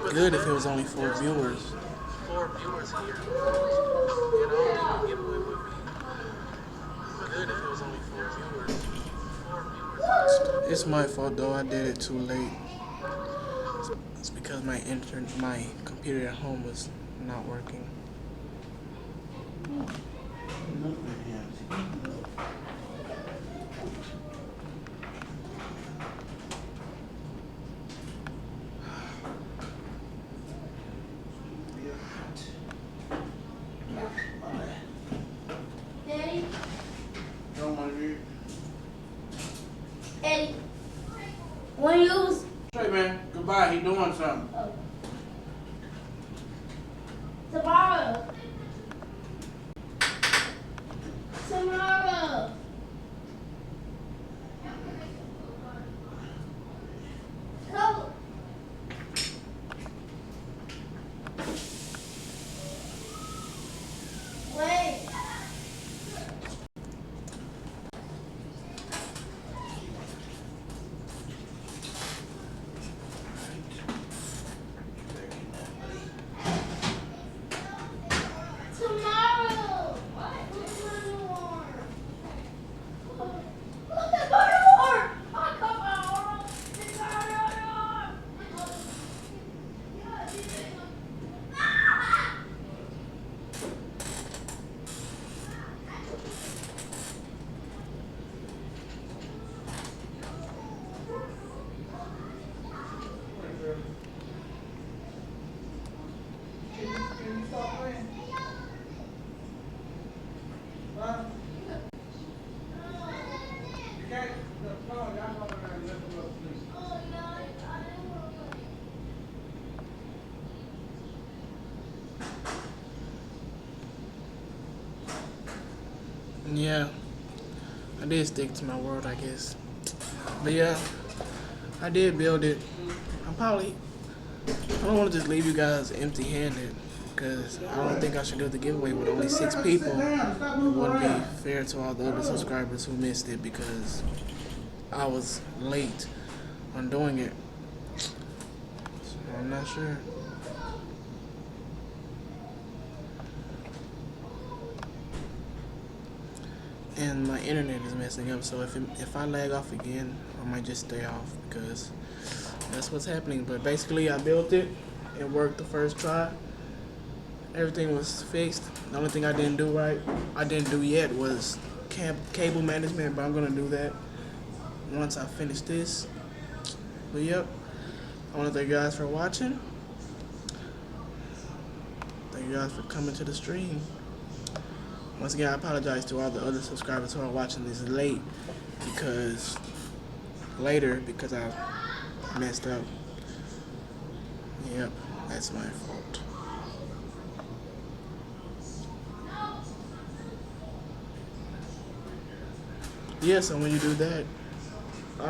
good if it was only 4 viewers. 4 viewers here, and I don't think a giveaway would be good if it was only 4 viewers. 4 viewers. It's my fault though. I did it too late. It's because my computer at home was not working. Daddy, Don't want to be. Eddie, when you was Hey man, goodbye. He doing something. tomorrow. Tomorrow. Come. Wait. Tomorrow. What? What's my new one? Look at my door. I come out. It's my door. Yeah, I did stick to my word, I guess. But yeah, I did build it. I don't want to just leave you guys empty-handed, because I don't think I should do the giveaway with only 6 people. It wouldn't be fair to all the other subscribers who missed it because I was late on doing it. So I'm not sure. And my internet is messing up, so if I lag off again, I might just stay off because that's what's happening. But basically, I built it. It worked the first try. Everything was fixed. The only thing I didn't do yet was cable management, but I'm gonna do that once I finish this. But yep, I want to thank you guys for watching. Thank you guys for coming to the stream. Once again, I apologize to all the other subscribers who are watching this late because I messed up. Yep, that's my fault. Yeah, so when you do that,